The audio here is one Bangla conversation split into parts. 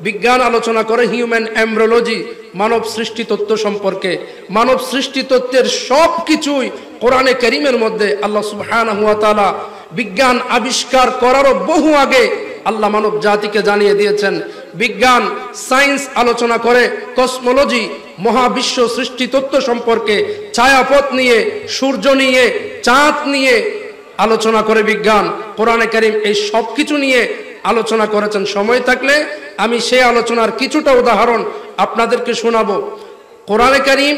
বিজ্ঞান আলোচনা করে হিউম্যান এমব্রিওলজি, মানব সৃষ্টি তত্ত্ব সম্পর্কে। মানব সৃষ্টি তত্ত্বের সব কিছুই কোরআনে কারীমের মধ্যে আল্লাহ সুবহানাহু ওয়া তাআলা বিজ্ঞান আবিষ্কার করারও বহু আগে আল্লাহ মানব জাতিকে জানিয়ে দিয়েছেন। বিজ্ঞান সায়েন্স আলোচনা করে কসমোলজি, মহাবিশ্ব সৃষ্টি তত্ত্ব সম্পর্কে, ছায়াপথ নিয়ে, সূর্য নিয়ে, চাঁদ নিয়ে আলোচনা করে বিজ্ঞান। কোরআনে কারীম এই সব কিছু নিয়ে আলোচনা করেছেন। সময় থাকলে আমি সেই আলোচনার কিছুটা উদাহরণ আপনাদেরকে শোনাবো। কোরআনে কারীম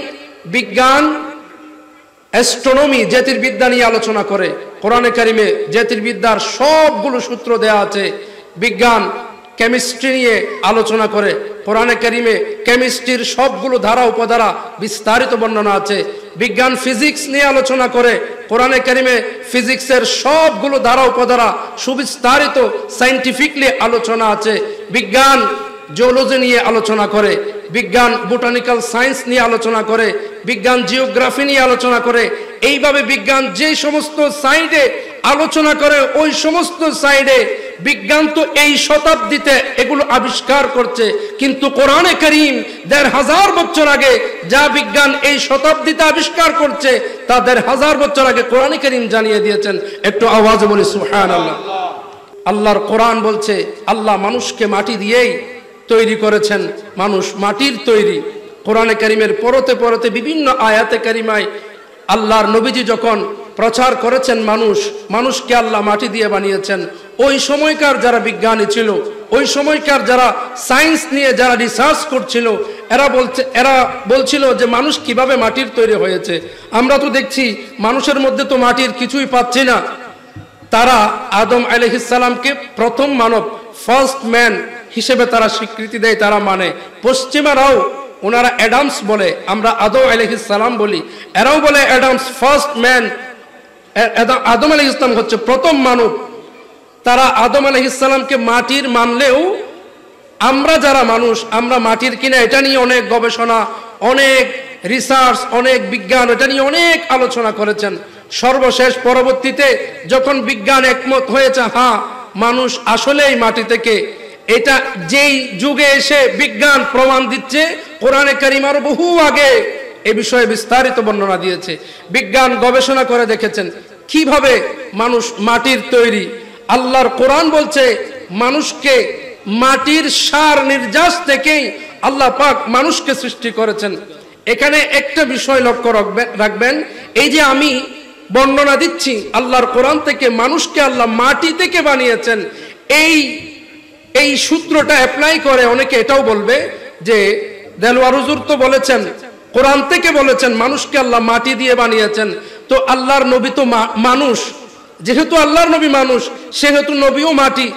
বিজ্ঞান, অ্যাস্ট্রোনমি, জ্যোতির্বিদ্যা নিয়ে আলোচনা করে। কোরআনে কারীমে জ্যোতির্বিদ্যার সবগুলো সূত্র দেয়া আছে। বিজ্ঞান কেমিস্ট্রি নিয়ে আলোচনা করে। কোরআনে কারীমে কেমিস্ট্রির সবগুলো ধারা উপধারা বিস্তারিত বর্ণনা আছে। বিজ্ঞান ফিজিক্স নিয়ে আলোচনা করে। কোরআনে কারীমে ফিজিক্সের সবগুলো ধারা উপধারা সুবিস্তারিত সায়েন্টিফিকলি আলোচনা আছে। বিজ্ঞান জিওলজি নিয়ে আলোচনা করে। বিজ্ঞান বোটানিক্যাল সায়েন্স নিয়ে আলোচনা করে। বিজ্ঞান জিওগ্রাফি নিয়ে আলোচনা করে। এইভাবে বিজ্ঞান যে সমস্ত সাইডে আলোচনা করে, ওই সমস্ত সাইডে বিজ্ঞান তো এই শতাব্দীতে এগুলো আবিষ্কার করছে, কিন্তু কোরআনে কারীম ১৫০০ বছর আগে যা বিজ্ঞান এই শতাব্দীতে আবিষ্কার করছে তা ১৫০০ বছর আগে কোরআনে কারীম জানিয়ে দিয়েছেন। একটু আওয়াজে বলি সুবহানাল্লাহ। আল্লাহর কোরআন বলছে আল্লাহ মানুষকে মাটি দিয়েই তৈরি করেছেন, মানুষ মাটির তৈরি। কোরআনে কারীমের পরতে পরতে বিভিন্ন আয়াতে কারিমায় আল্লাহর নবীজি যখন প্রচার করেছেন মানুষকে আল্লাহ মাটি দিয়ে বানিয়েছেন, ওই সময়কার যারা বিজ্ঞানী ছিল, ওই সময়কার যারা সায়েন্স নিয়ে যারা রিসার্চ করছিল, এরা বলছিল যে মানুষ কিভাবে মাটির তৈরি হয়েছে। আমরা তো দেখছি মানুষের মধ্যে তো মাটির কিছুই পাচ্ছি না। তারা আদম আলাইহিস সালামকে প্রথম মানব, ফার্স্ট ম্যান হিসেবে তারা স্বীকৃতি দেয়, তারা মানে। পশ্চিমারাও ওনারা অ্যাডামস বলে, আমরা আদম আলাইহিস সালাম বলি, এরাও বলে অ্যাডামস ফার্স্ট ম্যান। আদম আলাইহিস সালাম হচ্ছে প্রথম মানব। তারা আদম আলাইহিস সালামকে মাটির মানলেও আমরা যারা মানুষ, আমরা মাটির কিনা এটা নিয়ে অনেক গবেষণা, অনেক রিসার্চ, অনেক বিজ্ঞান এটা নিয়ে অনেক আলোচনা করেছেন। সর্বশেষ পরবর্তীতে যখন বিজ্ঞান একমত হয়েছে হ্যাঁ মানুষ আসলেই মাটি থেকে, এটা যেই যুগে এসে বিজ্ঞান প্রমাণ দিচ্ছে, কোরআনে কারীম আরো বহু আগে এ বিষয়ে বিস্তারিত বর্ণনা দিয়েছে। বিজ্ঞান গবেষণা করে দেখেছেন কিভাবে মানুষ মাটির তৈরি। আল্লাহর কোরআন বলছে মানুষকে মাটির সার নির্যাস থেকেই আল্লাহ পাক মানুষকে সৃষ্টি করেছেন। এখানে একটা বিষয় লক্ষ্য রাখবেন, এই যে আমি বর্ণনা দিচ্ছি আল্লাহর কোরআন থেকে মানুষকে আল্লাহ মাটি থেকে বানিয়েছেন, এই সূত্রটা অ্যাপ্লাই করে অনেকে এটাও বলবে যে দেলওয়ার হুজুর তো বলেছেন, কোরআন থেকে বলেছেন মানুষকে আল্লাহ মাটি দিয়ে বানিয়েছেন, তো আল্লাহর নবী তো মানুষ, যেহেতু আল্লাহর নবী মানুষ সেহেতু নবীও মাটি।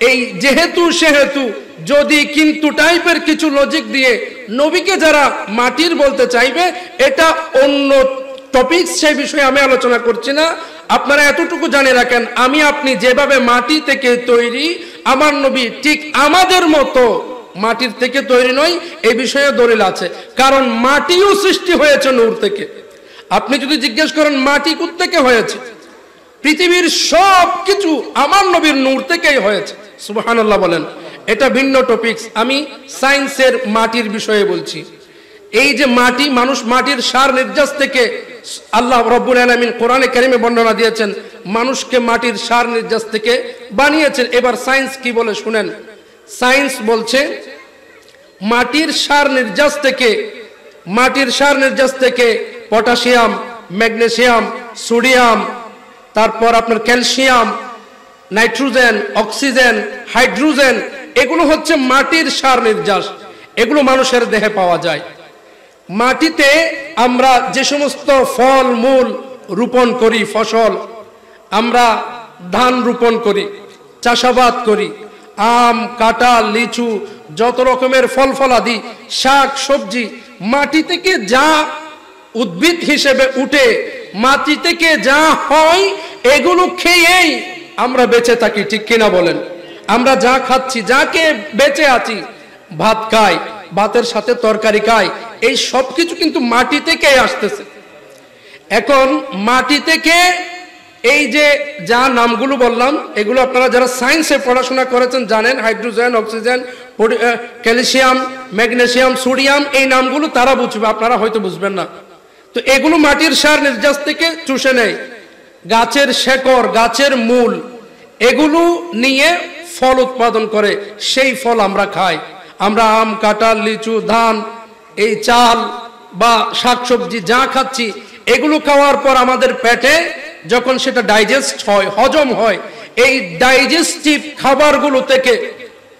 এই যেহেতু সেহেতু যদি কিন্তু টাইপের কিছু লজিক দিয়ে নবীকে যারা মাটির বলতে চাইবে, এটা অন্য টপিক, সেই বিষয়ে আমি আলোচনা করছি না। আপনারা এতটুকু জানে রাখেন, আমি আপনি যেভাবে মাটি থেকে তৈরি, আমার নবী ঠিক আমাদের মতো মাটির থেকে তৈরি নয়, এই বিষয়ে দলিল আছে। কারণ মাটিও সৃষ্টি হয়েছে নূর থেকে। আপনি যদি জিজ্ঞেস করেন মাটি কোত্থেকে হয়েছে, পৃথিবীর সব কিছু আমার নবীর নূর থেকেই হয়েছে। সুবহানাল্লাহ বলেন। এটা ভিন্ন টপিকস, আমি সায়েন্সের মাটির বিষয়ে বলছি। এই যে মাটি, মানুষ মাটির সার নির্যাস থেকে আল্লাহ রব্বুল আলামিন কোরআনে কারীমে বর্ণনা দিয়েছেন মানুষকে মাটির সার নির্যাস থেকে বানিয়েছেন। এবার সায়েন্স কি বলে শুনেন। সায়েন্স বলছে মাটির সার নির্যাস থেকে পটাশিয়াম, ম্যাগনেসিয়াম, সোডিয়াম, তারপর আপনার ক্যালসিয়াম, নাইট্রোজেন, অক্সিজেন, হাইড্রোজেন, এগুলো হচ্ছে মাটির সার নির্যাস। এগুলো মানুষের দেহে পাওয়া যায়। মাটিতে আমরা যে সমস্ত ফল মূল রোপণ করি, ফসল, আমরা ধান রোপণ করি, চাষাবাদ করি, আম, কাঁঠাল, লিচু, যত রকমের ফল ফলাদি, শাক সবজি, মাটি থেকে যা উদ্ভিদ হিসেবে উঠে, মাটি থেকে যা হয়, এগুলো খেয়েই আমরা বেঁচে থাকি, ঠিক কিনা বলেন। আমরা যা খাচ্ছি, যাকে বেঁচে আছি, ভাত খাই, ভাতের সাথে তরকারি খাই, এই সব কিছু কিন্তু মাটি থেকেই আসতেছে। এখন মাটি থেকে এই যে যা নামগুলো বললাম, এগুলো আপনারা যারা সায়েন্সে পড়াশোনা করেছেন জানেন। Hydrogen, oxygen, calcium, magnesium, sodium, এই নামগুলো তারা বুঝবে, আপনারা হয়তো বুঝবেন না। তো এগুলো মাটির সার নির্যাস থেকে চুষে নেয়, গাছের শেকড়, গাছের মূল, এগুলো নিয়ে ফল উৎপাদন করে, সেই ফল আমরা খাই। আমরা আম, কাঁঠাল, লিচু, ধান, এই চাল বা শাকসবজি যা খাচ্ছি, এগুলো খাওয়ার পর আমাদের পেটে যখন সেটা ডাইজেস্ট হয়, হজম হয়, এই ডাইজেস্টিভ খাবারগুলো থেকে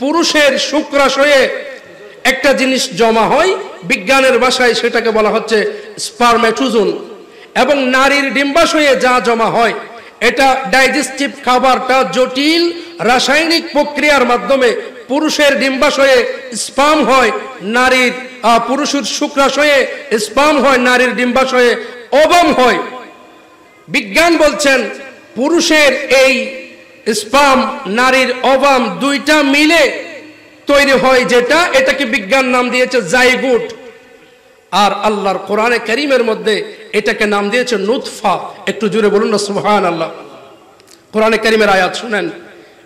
পুরুষের শুক্রাশয়ে একটা জিনিস জমা হয়, বিজ্ঞানের ভাষায় সেটাকে বলা হচ্ছে স্পারমেটোজোন, এবং নারীর ডিম্বাশয়ে যা জমা হয়, এটা ডাইজেস্টিভ খাবারটা জটিল রাসায়নিক প্রক্রিয়ার মাধ্যমে পুরুষের ডিম্বাশয়ে স্পাম হয়, নারীর পুরুষের শুক্রাশয়ে স্পাম হয়, নারীর ডিম্বাশয়ে ওভাম হয়। বিজ্ঞান বলছেন পুরুষের এই স্পাম, নারীর ওভাম, দুইটা মিলে তৈরি হয় যেটা, এটাকে বিজ্ঞান নাম দিয়েছে জাইগোট। আর আল্লাহর কোরআনে কারীমের মধ্যে এটাকে নাম দিয়েছে নুতফা। একটু জোরে বলুন না সুবহানাল্লাহ। কোরআনে কারীমের আয়াত শুনেন,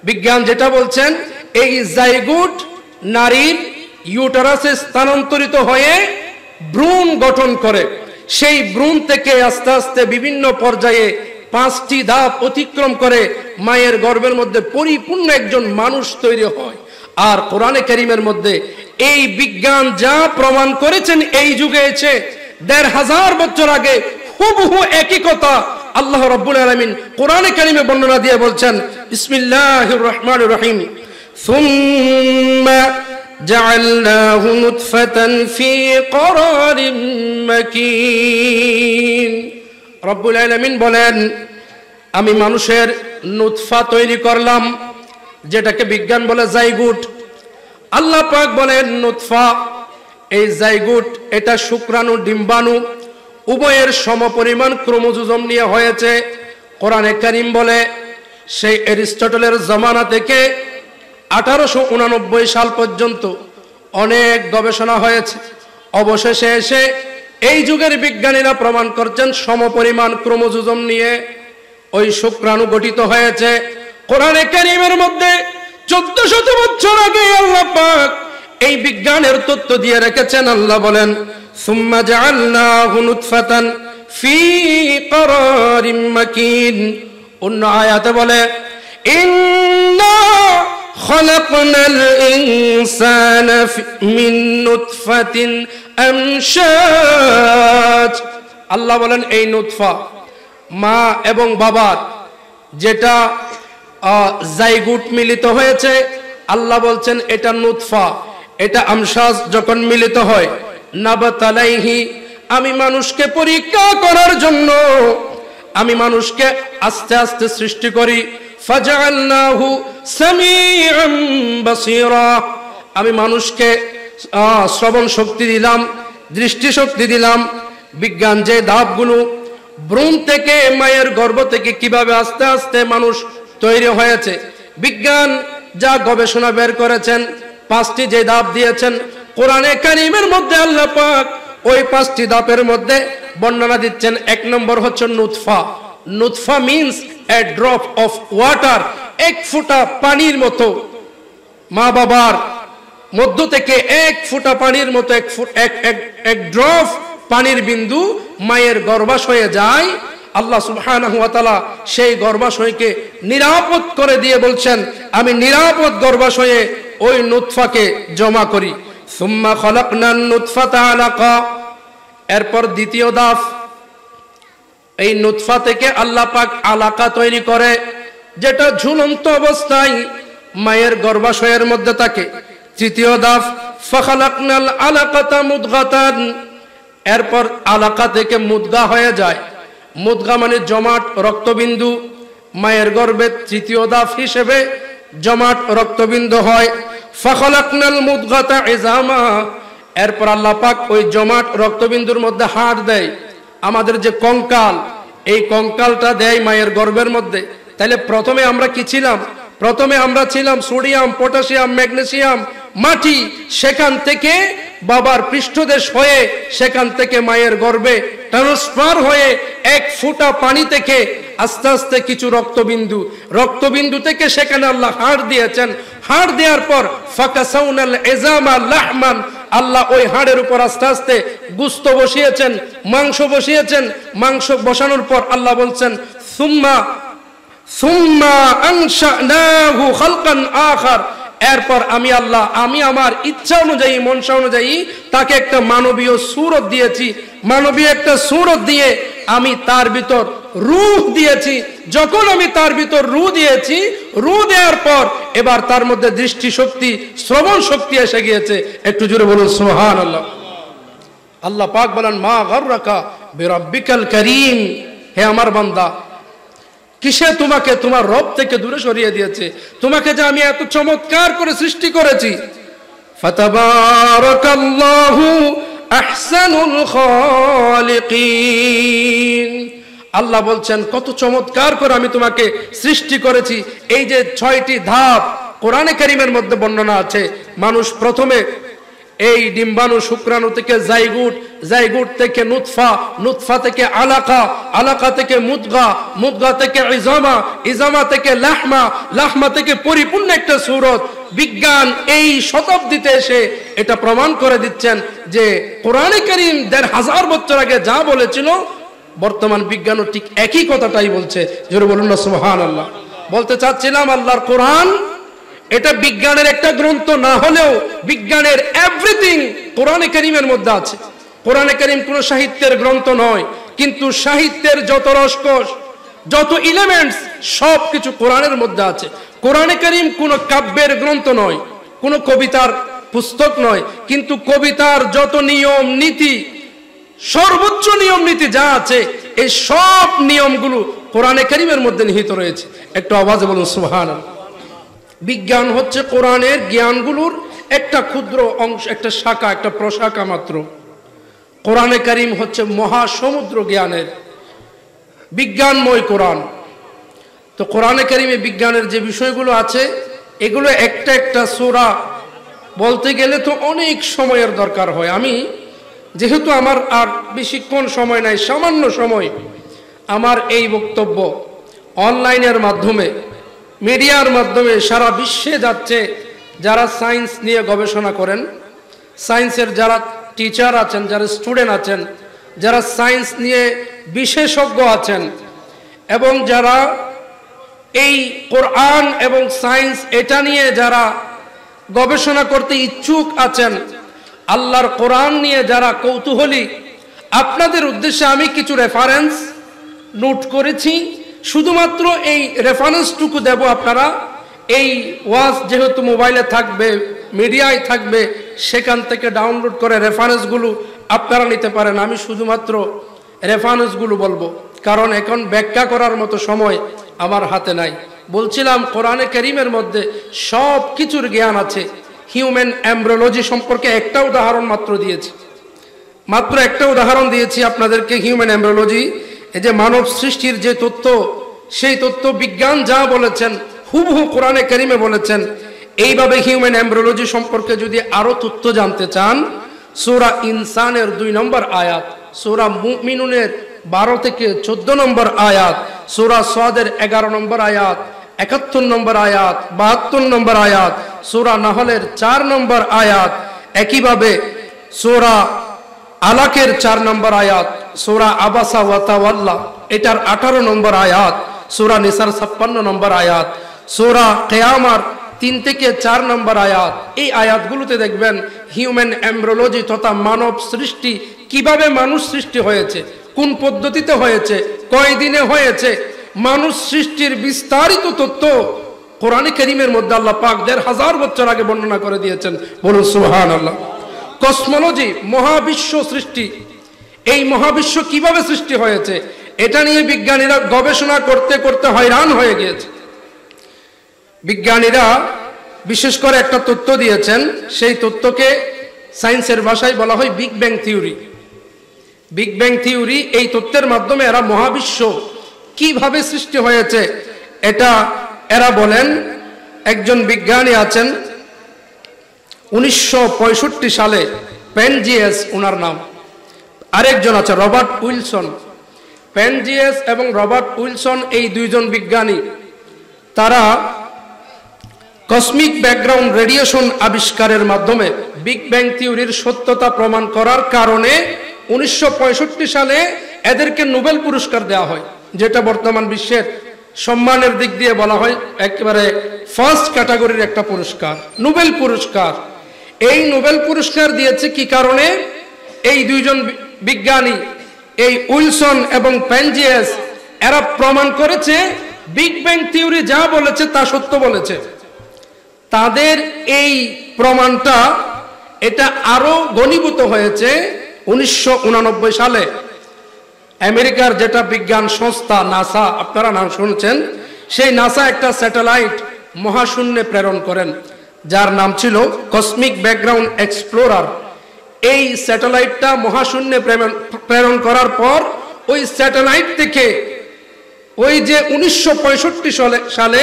বিজ্ঞান যেটা বলছেন, এই জাইগোট নারীর ইউটারাসে স্থানান্তরিত হয়ে ভ্রূণ গঠন করে, সেই ভ্রূণ থেকে আস্তে আস্তে বিভিন্ন পর্যায়ে 5টি ধাপ অতিক্রম করে মায়ের গর্ভের মধ্যে পরিপূর্ণ একজন মানুষ তৈরি হয়। আর কোরআনে কারীমের মধ্যে এই বিজ্ঞান যা প্রমাণ করেছেন এই যুগে এসে 1500 বছর আগে হুবহু একই কথা আল্লাহ রাব্বুল আলামিন কোরআনে কারীমে বর্ণনা দিয়ে বলছেন, বিসমিল্লাহির রাহমানির রহিম, সুম্মা জাআলনাহু নুতফাতান ফি করারিম মাকিন। রাব্বুল আলামিন বলেন, আমি মানুষের নুতফা তৈরি করলাম, যেটাকে বিজ্ঞান বলে জাইগোট। আল্লাহ পাক বলেন নুতফা, এই জাইগোট এটা শুক্রাণু ডিম্বাণু উভয়ের সমপরিমাণ ক্রোমোজোম নিয়ে হয়েছে। কোরআনে কারীম বলে সেই অ্যারিস্টটলের জমানা থেকে 1889 সাল পর্যন্ত অনেক গবেষণা হয়েছে, অবশেষে এসে এই যুগের বিজ্ঞানীরা প্রমাণ করছেন সমপরিমাণ ক্রোমোজোম নিয়ে ওই শুক্রাণু গঠিত হয়েছে। কোরআনে কারীমের মধ্যে 1400 বছর আগে আল্লাহ পাক এই বিজ্ঞানের তথ্য দিয়ে রেখেছেন। আল্লাহ বলেন, সুম্মা জাআলনাহু নুতফাতান ফি করারিম মাকিন। অন্য আয়াতে বলে, ইন্না খালাকনাল ইনসানা মিন নুতফাতিন আমশাজ। আল্লাহ বলেন এই নুতফা মা এবং বাবার যেটা জাইগোট মিলিত হয়েছে, আল্লাহ বলছেন এটা নুতফা, এটা আমশাজ যখন মিলিত হয়, নাবাতালাইহি, আমি মানুষকে পরীক্ষা করার জন্য আমি মানুষকে আস্তে আস্তে সৃষ্টি করি, ফাজআলনাহু সামিআন বাসীরা, আমি মানুষকে শ্রবণ শক্তি দিলাম, দৃষ্টি শক্তি দিলাম। বিজ্ঞান যে ধাপগুলো ভ্রূণ থেকে মায়ের গর্ভ থেকে কিভাবে আস্তে আস্তে মানুষ তৈরি হয়েছে, বিজ্ঞান যা গবেষণা বের করেছেন, 5টি যে ধাপ দিয়েছেন কোরআনে কারীমের মধ্যে, আল্লাহ পাক ওই 5টি ধাপের মধ্যে বর্ণনা দিচ্ছেন। 1 নম্বর হচ্ছে নুতফা। নুতফা means a drop of water, এক ফোঁটা পানির মতো মা বাবার মধ্য থেকে 1 ফোঁটা পানির মতো, এক ড্রপ পানির বিন্দু মায়ের গর্ভাশয়ে যায়। আল্লাহ সুবহানাহু ওয়া তাআলা সেই গর্ভাশয়কে নিরাপদ করে দিয়ে বলছেন, আমি নিরাপদ গর্ভাশয়ে ওই নুতফাকে জমা করি। সুম্মা খালাকনান নুতফাতা আলাকা, এরপর দ্বিতীয় ধাপ, এই নুতফা থেকে আল্লাহ পাক আলাকা তৈরি করে, যেটা ঝুলন্ত অবস্থায় মায়ের গর্ভাশয়ের মধ্যে থাকে। তৃতীয় ধাপ, ফাখালাকনাল আলাকাতা মুদগাতান, এরপর আলাকা থেকে মুদগা হয়ে যায়। মুদগা মানে জমাট রক্তবিন্দু, মায়ের গর্ভে তৃতীয় ধাপ হিসেবে জমাট রক্তবিন্দু হয়। ফাখালাকনাল মুদগাতা ইজামা, এরপর আল্লাহ পাক ওই জমাট রক্তবিন্দুর মধ্যে হাড় দেয়। আমাদের যে কঙ্কাল, এই কঙ্কালটা দেয় মায়ের গর্ভের মধ্যে। তাহলে প্রথমে আমরা কি ছিলাম? প্রথমে আমরা ছিলাম সোডিয়াম, পটাশিয়াম, ম্যাগনেসিয়াম, মাটি। সেখান থেকে বাবার পৃষ্ঠদেশ হয়ে, সেখান থেকে মায়ের গর্ভে ট্রান্সফার হয়ে 1 ফোঁটা পানি থেকে আস্তে আস্তে কিছু রক্তবিন্দু থেকে সেখানে আল্লাহ হাড় দিয়েছেন। হাড় দেওয়ার পর ফাকাসাউনাল ইজামা লাহমান, আল্লাহ ওই হাড়ের উপর আস্তে আস্তে গোশত বসিয়েছেন, মাংস বসিয়েছেন। মাংস বসানোর পর আল্লাহ বলছেন সুম্মা আনশানাহু খালকান আখার, এরপর আমি আল্লাহ আমার ইচ্ছা অনুযায়ী, মনসা অনুযায়ী তাকে একটা মানবীয় সূরত দিয়েছি। মানবীয় একটা সূরত দিয়ে আমি তার ভিতর রূহ দিয়েছি। যখন আমি তার ভিতর রূহ দিয়েছি, রূহ দেওয়ার পর এবার তার মধ্যে দৃষ্টি শক্তি, শ্রবণ শক্তি এসে গিয়েছে। একটু জোরে বলুন সুবহানাল্লাহ। আল্লাহ পাক বলেন মা গাররাকা বিরাব্বিকাল কারীম, হে আমার বান্দা, কিসে তোমাকে তোমার রব থেকে দূরে সরিয়ে দিয়েছে? তোমাকে যে আমি এত চমৎকার করে সৃষ্টি করেছি। ফাতাবারাকাল্লাহু আহসানুল খালিকিন, আল্লাহ বলছেন কত চমৎকার করে আমি তোমাকে সৃষ্টি করেছি। এই যে 6টি ধাপ কোরআনে কারীমের মধ্যে বর্ণনা আছে। মানুষ প্রথমে এই ডিম্বাণু, শুক্রাণু থেকে জাইগুট থেকে নুতফা থেকে আলাকা থেকে মুদগা থেকে ইজামা থেকে লাহমা থেকে পরিপূর্ণ একটা সূরত। বিজ্ঞান এই শতাব্দীতে এসে এটা প্রমাণ করে দিচ্ছেন যে কোরআনে কারীম ১৫০০ বছর আগে যা বলেছিল, বর্তমান বিজ্ঞানও ঠিক একই কথাটাই বলছে। জোরে বলুন না সুবহানাল্লাহ। বলতে চাচ্ছিলাম আল্লাহর কোরআন এটা বিজ্ঞানের একটা গ্রন্থ না হলেও বিজ্ঞানের এভরিথিং কোরআনে কারীমের মধ্যে আছে। কোরআনে কারীম কোনো সাহিত্যের গ্রন্থ নয়, কিন্তু সাহিত্যের যত রসকস, যত এলিমেন্টস সব কিছু কোরআনের মধ্যে আছে। কোরআনে কারীম কোনো কাব্যের গ্রন্থ নয়, কোনো কবিতার পুস্তক নয়, কিন্তু কবিতার যত নিয়ম নীতি, সর্বোচ্চ নিয়ম নীতি যা আছে, এই সব নিয়মগুলো কোরআনে কারীমের মধ্যে নিহিত রয়েছে। একটু আওয়াজে বলুন সুবহানাল্লাহ। বিজ্ঞান হচ্ছে কোরআনের জ্ঞানগুলোর একটা ক্ষুদ্র অংশ, একটা শাখা, একটা প্রশাখা মাত্র। কোরআনে কারীম হচ্ছে মহাসমুদ্র জ্ঞানের, বিজ্ঞানময় কোরআন। তো কোরআনে কারীমে বিজ্ঞানের যে বিষয়গুলো আছে, এগুলো একটা একটা সূরা বলতে গেলে তো অনেক সময়ের দরকার হয়। আমি যেহেতু আমার আর বেশিক্ষণ সময় নাই, সামান্য সময়, আমার এই বক্তব্য অনলাইনের মাধ্যমে, মিডিয়ার মাধ্যমে সারা বিশ্বে যাচ্ছে। যারা সায়েন্স নিয়ে গবেষণা করেন, সায়েন্সের যারা টিচার আছেন, যারা স্টুডেন্ট আছেন, যারা সায়েন্স নিয়ে বিশেষজ্ঞ আছেন, এবং যারা এই কোরআন এবং সায়েন্স এটা নিয়ে যারা গবেষণা করতে ইচ্ছুক আছেন, আল্লাহর কোরআন নিয়ে যারা কৌতূহলী, আপনাদের উদ্দেশ্যে আমি কিছু রেফারেন্স নোট করেছি। শুধুমাত্র এই রেফারেন্সটুকু দেব। আপনারা এই ওয়াজ যেহেতু মোবাইলে থাকবে, মিডিয়ায় থাকবে, সেখান থেকে ডাউনলোড করে রেফারেন্সগুলো আপনারা নিতে পারেন। আমি শুধুমাত্র রেফারেন্সগুলো বলবো, কারণ এখন ব্যাখ্যা করার মতো সময় আমার হাতে নাই। বলছিলাম কোরআনে কারীমের মধ্যে সব কিছুর জ্ঞান আছে। হিউম্যান এমব্রিওলজি সম্পর্কে একটা উদাহরণ মাত্র একটা উদাহরণ দিয়েছি আপনাদেরকে। হিউম্যান এমব্রিওলজি, এই যে মানব সৃষ্টির যে তথ্য, সেই তথ্য বিজ্ঞান যা বলেছেন হুবহু কোরআনে কারীমে বলেছেন। এইভাবে হিউম্যান এমব্রিওলজি সম্পর্কে যদি আরো তথ্য জানতে চান, সূরা ইনসানের 2 নম্বর আয়াত, সূরা মুমিনুনের 12 থেকে 14 নম্বর আয়াত, সূরা সাদের 11 নম্বর আয়াত, 71 নম্বর আয়াত, 72 নম্বর আয়াত, সূরা নাহলের 4 নম্বর আয়াত, একইভাবে সূরা আলাকের 4 নম্বর আয়াত, সূরা আবাসা ওয়া তাওয়াল্লা এটার 18 নম্বর আয়াত, সূরা নিসার 56 নম্বর আয়াত, সূরা কিয়ামার 3 থেকে 4 নম্বর আয়াত। এই আয়াতগুলোতে দেখবেন হিউম্যান এমব্রিওলজি তথা মানব সৃষ্টি, কিভাবে মানুষ সৃষ্টি হয়েছে, কোন পদ্ধতিতে হয়েছে, কয় দিনে হয়েছে, মানুষ সৃষ্টির বিস্তারিত তথ্য কোরআনে কারীমের মধ্যে আল্লাহ পাক ১৫০০ বছর আগে বর্ণনা করে দিয়েছেন। বলুন সুবহানাল্লাহ। কসমোলজি, মহাবিশ্ব সৃষ্টি, এই মহাবিশ্ব কিভাবে সৃষ্টি হয়েছে এটা নিয়ে বিজ্ঞানীরা গবেষণা করতে করতে হয়রান হয়ে গিয়েছে। বিজ্ঞানীরা বিশেষ করে একটা তথ্য দিয়েছেন, সেই তথ্যকে সায়েন্সের ভাষায় বলা হয় big bang theory. Big bang theory, এই তথ্যের মাধ্যমে এরা মহাবিশ্ব কিভাবে সৃষ্টি হয়েছে এটা এরা বলেন। একজন বিজ্ঞানী আছেন 1965 সালে, পেনজিয়াস ওনার নাম, আরেকজন আছে রবার্ট উইলসন। পেনজিয়াস এবং রবার্ট উইলসন, এই দুইজন বিজ্ঞানী, তারা কসমিক ব্যাকগ্রাউন্ড রেডিয়েশন আবিষ্কারের মাধ্যমে বিগ ব্যাং থিওরির সত্যতা প্রমাণ করার কারণে 1965 সালে এদেরকে নোবেল পুরস্কার দেওয়া হয়, যেটা বর্তমান বিশ্বের সম্মানের দিক দিয়ে বলা হয় একেবারে ফার্স্ট ক্যাটাগরির একটা পুরস্কার, নোবেল পুরস্কার। এই নোবেল পুরস্কার দিয়েছে কি কারণে? এই দুইজন বিজ্ঞানী, এই উইলসন এবং পেনজিয়াস, এরা প্রমাণ করেছে বিগ ব্যাং থিওরি যা বলেছে তা সত্য বলেছে। তাদের এই প্রমাণটা এটা আরো ঘনীভূত হয়েছে 1989 সালে। আমেরিকার যেটা বিজ্ঞান সংস্থা নাসা, আপনারা নাম শুনছেন, সেই নাসা একটা স্যাটেলাইট মহাশূন্যে প্রেরণ করেন, যার নাম ছিল কসমিক ব্যাকগ্রাউন্ড এক্সপ্লোরার। এই স্যাটেলাইটটা মহাশূন্যে প্রেরণ করার পর ওই স্যাটেলাইট থেকে ওই যে 1965 সালে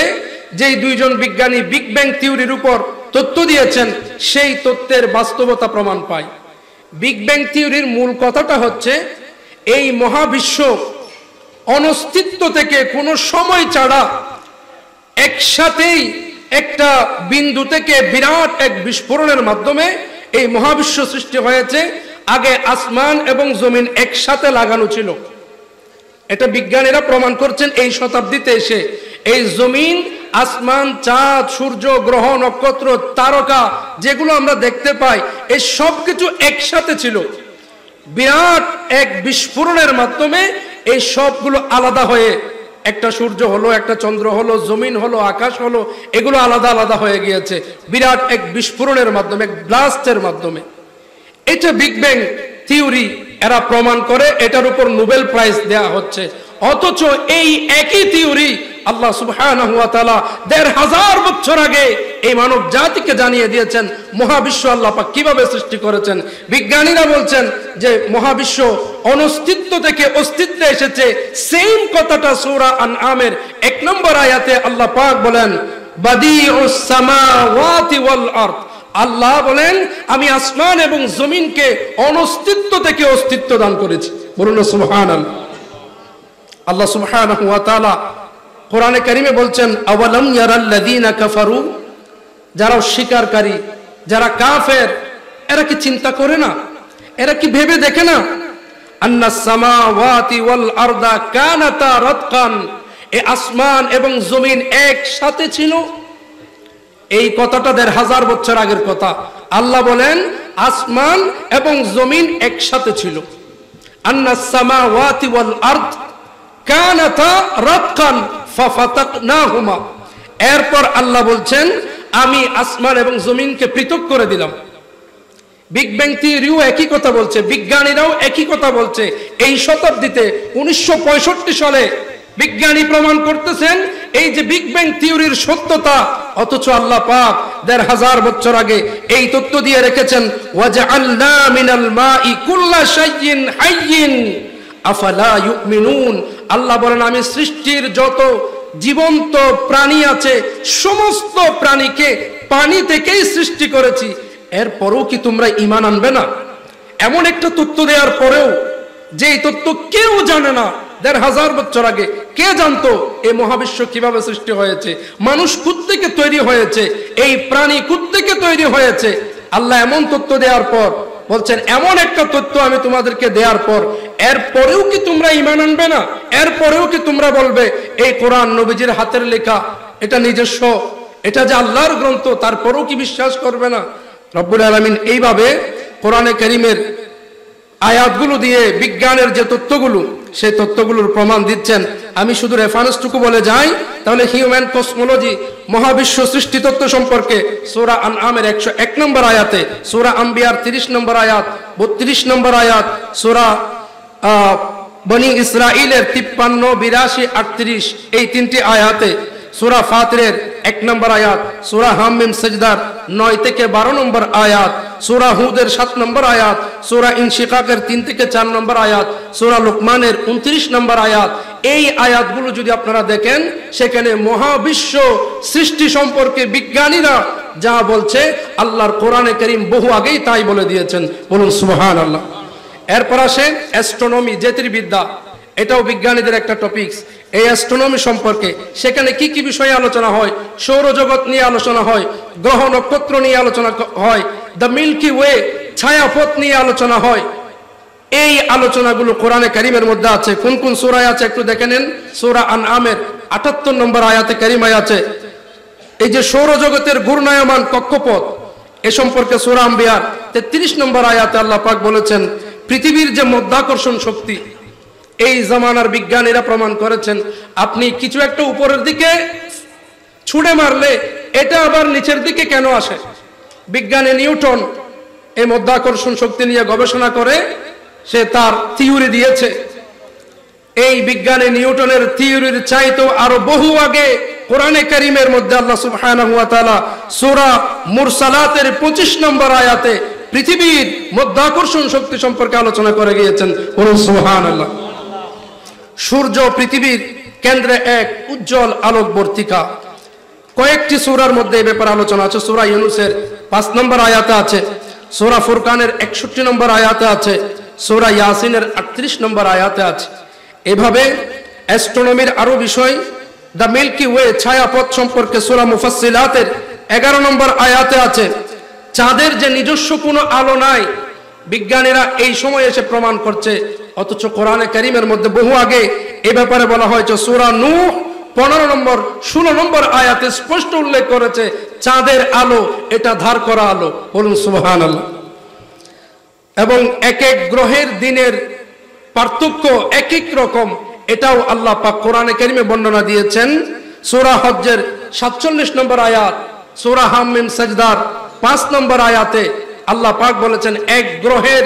যেই দুইজন বিজ্ঞানী বিগ ব্যাং থিওরির উপর তথ্য দিয়েছেন, সেই তথ্যের বাস্তবতা প্রমাণ পায়। বিগ ব্যাং থিওরির মূল কথাটা হচ্ছে এই মহাবিশ্ব অনস্তিত্ব থেকে কোনো সময় ছাড়া একসাথেই একটা বিন্দু থেকে বিরাট এক বিস্ফোরণের মাধ্যমে এই মহাবিশ্ব সৃষ্টি হয়েছে। আগে আসমান এবং জমিন একসাথে লাগানো ছিল, এটা বিজ্ঞানীরা প্রমাণ করছেন এই শতাব্দীতে এসে। এই জমিন, আসমান, চাঁদ, সূর্য, গ্রহ, নক্ষত্র, তারকা যেগুলো আমরা দেখতে পাই, এই সব কিছু একসাথে ছিল। বিরাট এক বিস্ফোরণের মাধ্যমে এই সবগুলো আলাদা হয়ে একটা সূর্য হলো, একটা চন্দ্র হলো, জমিন হলো, আকাশ হলো, এগুলো আলাদা আলাদা হয়ে গিয়েছে বিরাট এক বিস্ফোরণের মাধ্যমে, এক ব্লাস্টের মাধ্যমে। এটা বিগ ব্যাং থিওরি এরা প্রমাণ করে, এটার উপর নোবেল প্রাইজ দেয়া হচ্ছে। অথচ এই একই থিওরি আল্লাহ সুবহানাহু ওয়া তাআলা ১৫০০ বছর আগে এই মানব জাতিকে জানিয়ে দিয়েছেন মহাবিশ্ব আল্লাহ পাক কিভাবে সৃষ্টি করেছেন। বিজ্ঞানীরা বলছেন যে মহাবিশ্ব অনস্তিত্ব থেকে অস্তিত্বে এসেছে। সেম কথাটা সূরা আনআমের ১ নম্বর আয়াতে আল্লাহ পাক বলেন, বাদিউস সামাওয়াতি ওয়াল আরদ, আল্লাহ বলেন আমি আসমান এবং জমিনকে অনস্তিত্ব থেকে অস্তিত্ব দান করেছি। বলুন সুবহানাল্লাহ। আল্লাহ সুবহানাহু ওয়া তাআলা কোরআনে কারিমে বলছেন, আওয়ালাম ইয়ারাল্লাযীনা কাফারু, যারা অস্বীকারী, যারা কাফের, এরা কি চিন্তা করে না? এরা কি ভেবে দেখে না? আন্নাস সামাওয়াতি ওয়াল আরদা কানাতা রাতকান, এই আসমান এবং জমিন একসাথে ছিল। এই কথাটা ১৫০০ বছর আগের কথা। আল্লাহ বলেন আসমান এবং জমিন একসাথে ছিল। আন্নাস সামাওয়াতি ওয়াল আরদ কানাতা রাতকান ফাফাতাকনাহুমা, এরপর আল্লাহ বলছেন আমি আসমান এবং জমিনকে পৃথক করে দিলাম। বিগ ব্যাং থিওরিও একই কথা বলছে, বিজ্ঞানীরাও একই কথা বলছে। এই শতাব্দীতে 1965 সালে বিজ্ঞানী প্রমাণ করতেছেন এই যে বিগ ব্যাং থিওরির সত্যতা, অথচ আল্লাহ পাক ১৫০০ বছর আগে এই তথ্য দিয়ে রেখেছেন, ওয়াজআলনা মিনাল মাই কুল্লা শাইইন হাইয়িন আফালা ইউমিনুন। আল্লাহ বলেন আমি সৃষ্টির যত জীবন্ত প্রাণী আছে সমস্ত প্রাণীকে পানি থেকেই সৃষ্টি করেছি, এরপরেও কি তোমরা ঈমান আনবে না? এমন একটা তথ্য দেওয়ার পরেও, যে তথ্য কেউ জানে না ১৫০০ বছর আগে কে জানতো এই মহাবিশ্ব কিভাবে সৃষ্টি হয়েছে, মানুষ কোত্থেকে তৈরি হয়েছে, এই প্রাণী কোত্থেকে তৈরি হয়েছে। আল্লাহ এমন তথ্য দেওয়ার পর বলছেন এমন একটা তথ্য আমি তোমাদেরকে দেওয়ার পর এরপরেও কি তোমরা ঈমান আনবে না? এরপরেও কি তোমরা বলবে এই কোরআন নবীজির হাতের লেখা, এটা নিজস্ব, এটা যে আল্লাহর গ্রন্থ, তারপরেও কি বিশ্বাস করবে না? রব্বুল আলামিন এইভাবে কোরআনে কারীমের আয়াতগুলো দিয়ে বিজ্ঞানের যে তথ্যগুলো, সেই তথ্যগুলোর প্রমাণ দিচ্ছেন। আমি শুধু রেফারেন্সটুকু বলে যাই, তাহলে হিউম্যান কসমোলজি, মহাবিশ্ব সৃষ্টি তত্ত্ব সম্পর্কে সূরা আনআমের 101 নম্বর আয়াতে, সূরা আম্বিয়ার 30 নম্বর আয়াত, 32 নম্বর আয়াত, সূরা বনি ইসরাইলের 53, 82, 38 এই 3টি আয়াতে, সূরা ফাতিরের 1 নম্বর আয়াত, সূরা হামিম সাজদার 9 থেকে 12 নম্বর আয়াত, সূরা হুদের 7 নম্বর আয়াত, সূরা ইনশিকাকের 3 থেকে 4 নম্বর আয়াত, সূরা লুকমানের 29 নম্বর আয়াত। এই আয়াতগুলো যদি আপনারা দেখেন, সেখানে মহাবিশ্ব সৃষ্টি সম্পর্কে বিজ্ঞানীরা যা বলছে আল্লাহর কোরআনে কারীম বহু আগেই তাই বলে দিয়েছেন। বলুন সুবহানাল্লাহ। এরপর আসে অ্যাস্ট্রোনমি, জ্যোতির্বিদ্যা। এটাও বিজ্ঞানীদের একটা টপিকস। এই অ্যাস্ট্রোনমি সম্পর্কে সেখানে কি কি বিষয়ে আলোচনা হয়, সৌরজগৎ নিয়ে আলোচনা হয়, গ্রহ নক্ষত্র নিয়ে আলোচনা হয়, দ্য মিল্কি ওয়ে ছায়াপথ নিয়ে আলোচনা হয়। এই আলোচনাগুলো কোরআনে কারিমের মধ্যে আছে। কোন কোন সূরায় আছে একটু দেখে নেন। সূরা আনআমের 78 নম্বর আয়াতে কারিমায় আছে এই যে সৌরজগতের ঘূর্ণায়মান কক্ষপথ, এ সম্পর্কে সূরা আম্বিয়ার 33 নম্বর আয়াতে আল্লাহ পাক বলেছেন পৃথিবীর যে মধ্যাকর্ষণ শক্তি, এই জামানার বিজ্ঞানীরা প্রমাণ করেছেন আপনি কিছু একটা উপরের দিকে ছুঁড়ে মারলে এটা আবার নিচের দিকে কেন আসে। বিজ্ঞানী নিউটন এই মধ্যাকর্ষণ শক্তি নিয়ে গবেষণা করে সে তার থিওরি দিয়েছে। এই বিজ্ঞানী নিউটনের থিওরির চাইতেও আরো বহু আগে কোরআনে কারীমের মধ্যে আল্লাহ সুবহানাহু ওয়া তাআলা সূরা মুরসালাতের 25 নম্বর আয়াতে পৃথিবীর মধ্যাকর্ষণ শক্তি সম্পর্কে আলোচনা করে গিয়েছেন। বলুন সুবহানাল্লাহ। সূর্য পৃথিবীর কেন্দ্রে এক উজ্জ্বল আলোকবর্তিকা। কয়েকটি সূরার মধ্যে এই ব্যাপারে আলোচনা আছে। সূরা ইউনূসের 5 নম্বর আয়াতে আছে, সূরা ফুরকানের 61 নম্বর আয়াতে আছে, সূরা ইয়াসিনের 38 নম্বর আয়াতে আছে। এভাবে অ্যাস্ট্রোনমির আরো বিষয়, দ্য মিল্কি ওয়ে ছায়াপথ সম্পর্কে সূরা মুফাসসিলাতের 11 নম্বর আয়াতে আছে। চাঁদের যে নিজস্ব কোনো আলো নাই, বিজ্ঞানীরা এই সময় এসে প্রমাণ করছে, অথচ কোরআনে কারীমের মধ্যে বহু আগে এই ব্যাপারে বলা হয়েছে। সূরা নূহ 15 নম্বর 16 নম্বর আয়াতে স্পষ্ট উল্লেখ করেছে চাঁদের আলো এটা ধার করা আলো। বলুন সুবহানাল্লাহ। এবং এক এক গ্রহের দিনের পার্থক্য এক এক রকম, এটাও আল্লাহ পাক কোরআনে কারীমে বর্ণনা দিয়েছেন। সূরা হজ্জের 47 নম্বর আয়াত, সূরা হামিম সাজদার 5 নম্বর আয়াতে আল্লাহ পাক বলেছেন এক গ্রহের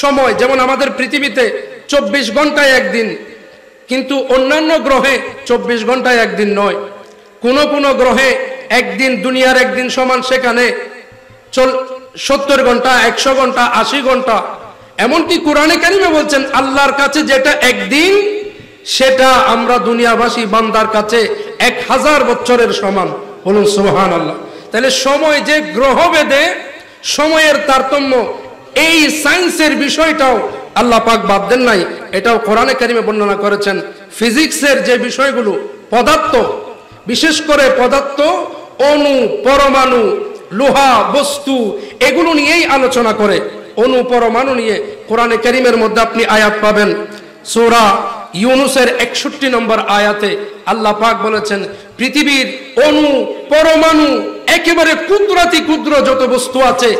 সময় যেমন আমাদের পৃথিবীতে 24 ঘন্টায় একদিন, কিন্তু অন্যান্য গ্রহে 24 ঘন্টায় একদিন নয়। কোন কোন গ্রহে একদিন দুনিয়ার একদিন সমান, সেখানে 70 ঘন্টা, 100 ঘন্টা, 80 ঘন্টা। এমনকি কোরআনে কারীমে বলছেন আল্লাহর কাছে যেটা একদিন, সেটা আমরা দুনিয়াবাসী বান্দার কাছে 1000 বছরের সমান। বলুন সুবহানাল্লাহ। তাহলে সময় যে গ্রহভেদে সময়ের তারতম্য, এই সায়েন্সের বিষয়টাও আল্লাহ পাক বাদ দেন নাই, এটাও কোরআনে কারীমে বর্ণনা করেছেন। ফিজিক্সের যে বিষয়গুলো, পদার্থ, বিশেষ করে পদার্থ, অণু, পরমাণু, লোহা, বস্তু, এগুলো নিয়েই আলোচনা করে। অণু পরমাণু নিয়ে কোরআনে কারীমের মধ্যে আপনি আয়াত পাবেন। সূরা ইউনূসের 61 নম্বর আয়াতে আল্লাহ পাক বলেছেন পৃথিবীর অণু, পরমাণু, একেবারে ক্ষুদ্রাতি ক্ষুদ্র যত বস্তু আছে,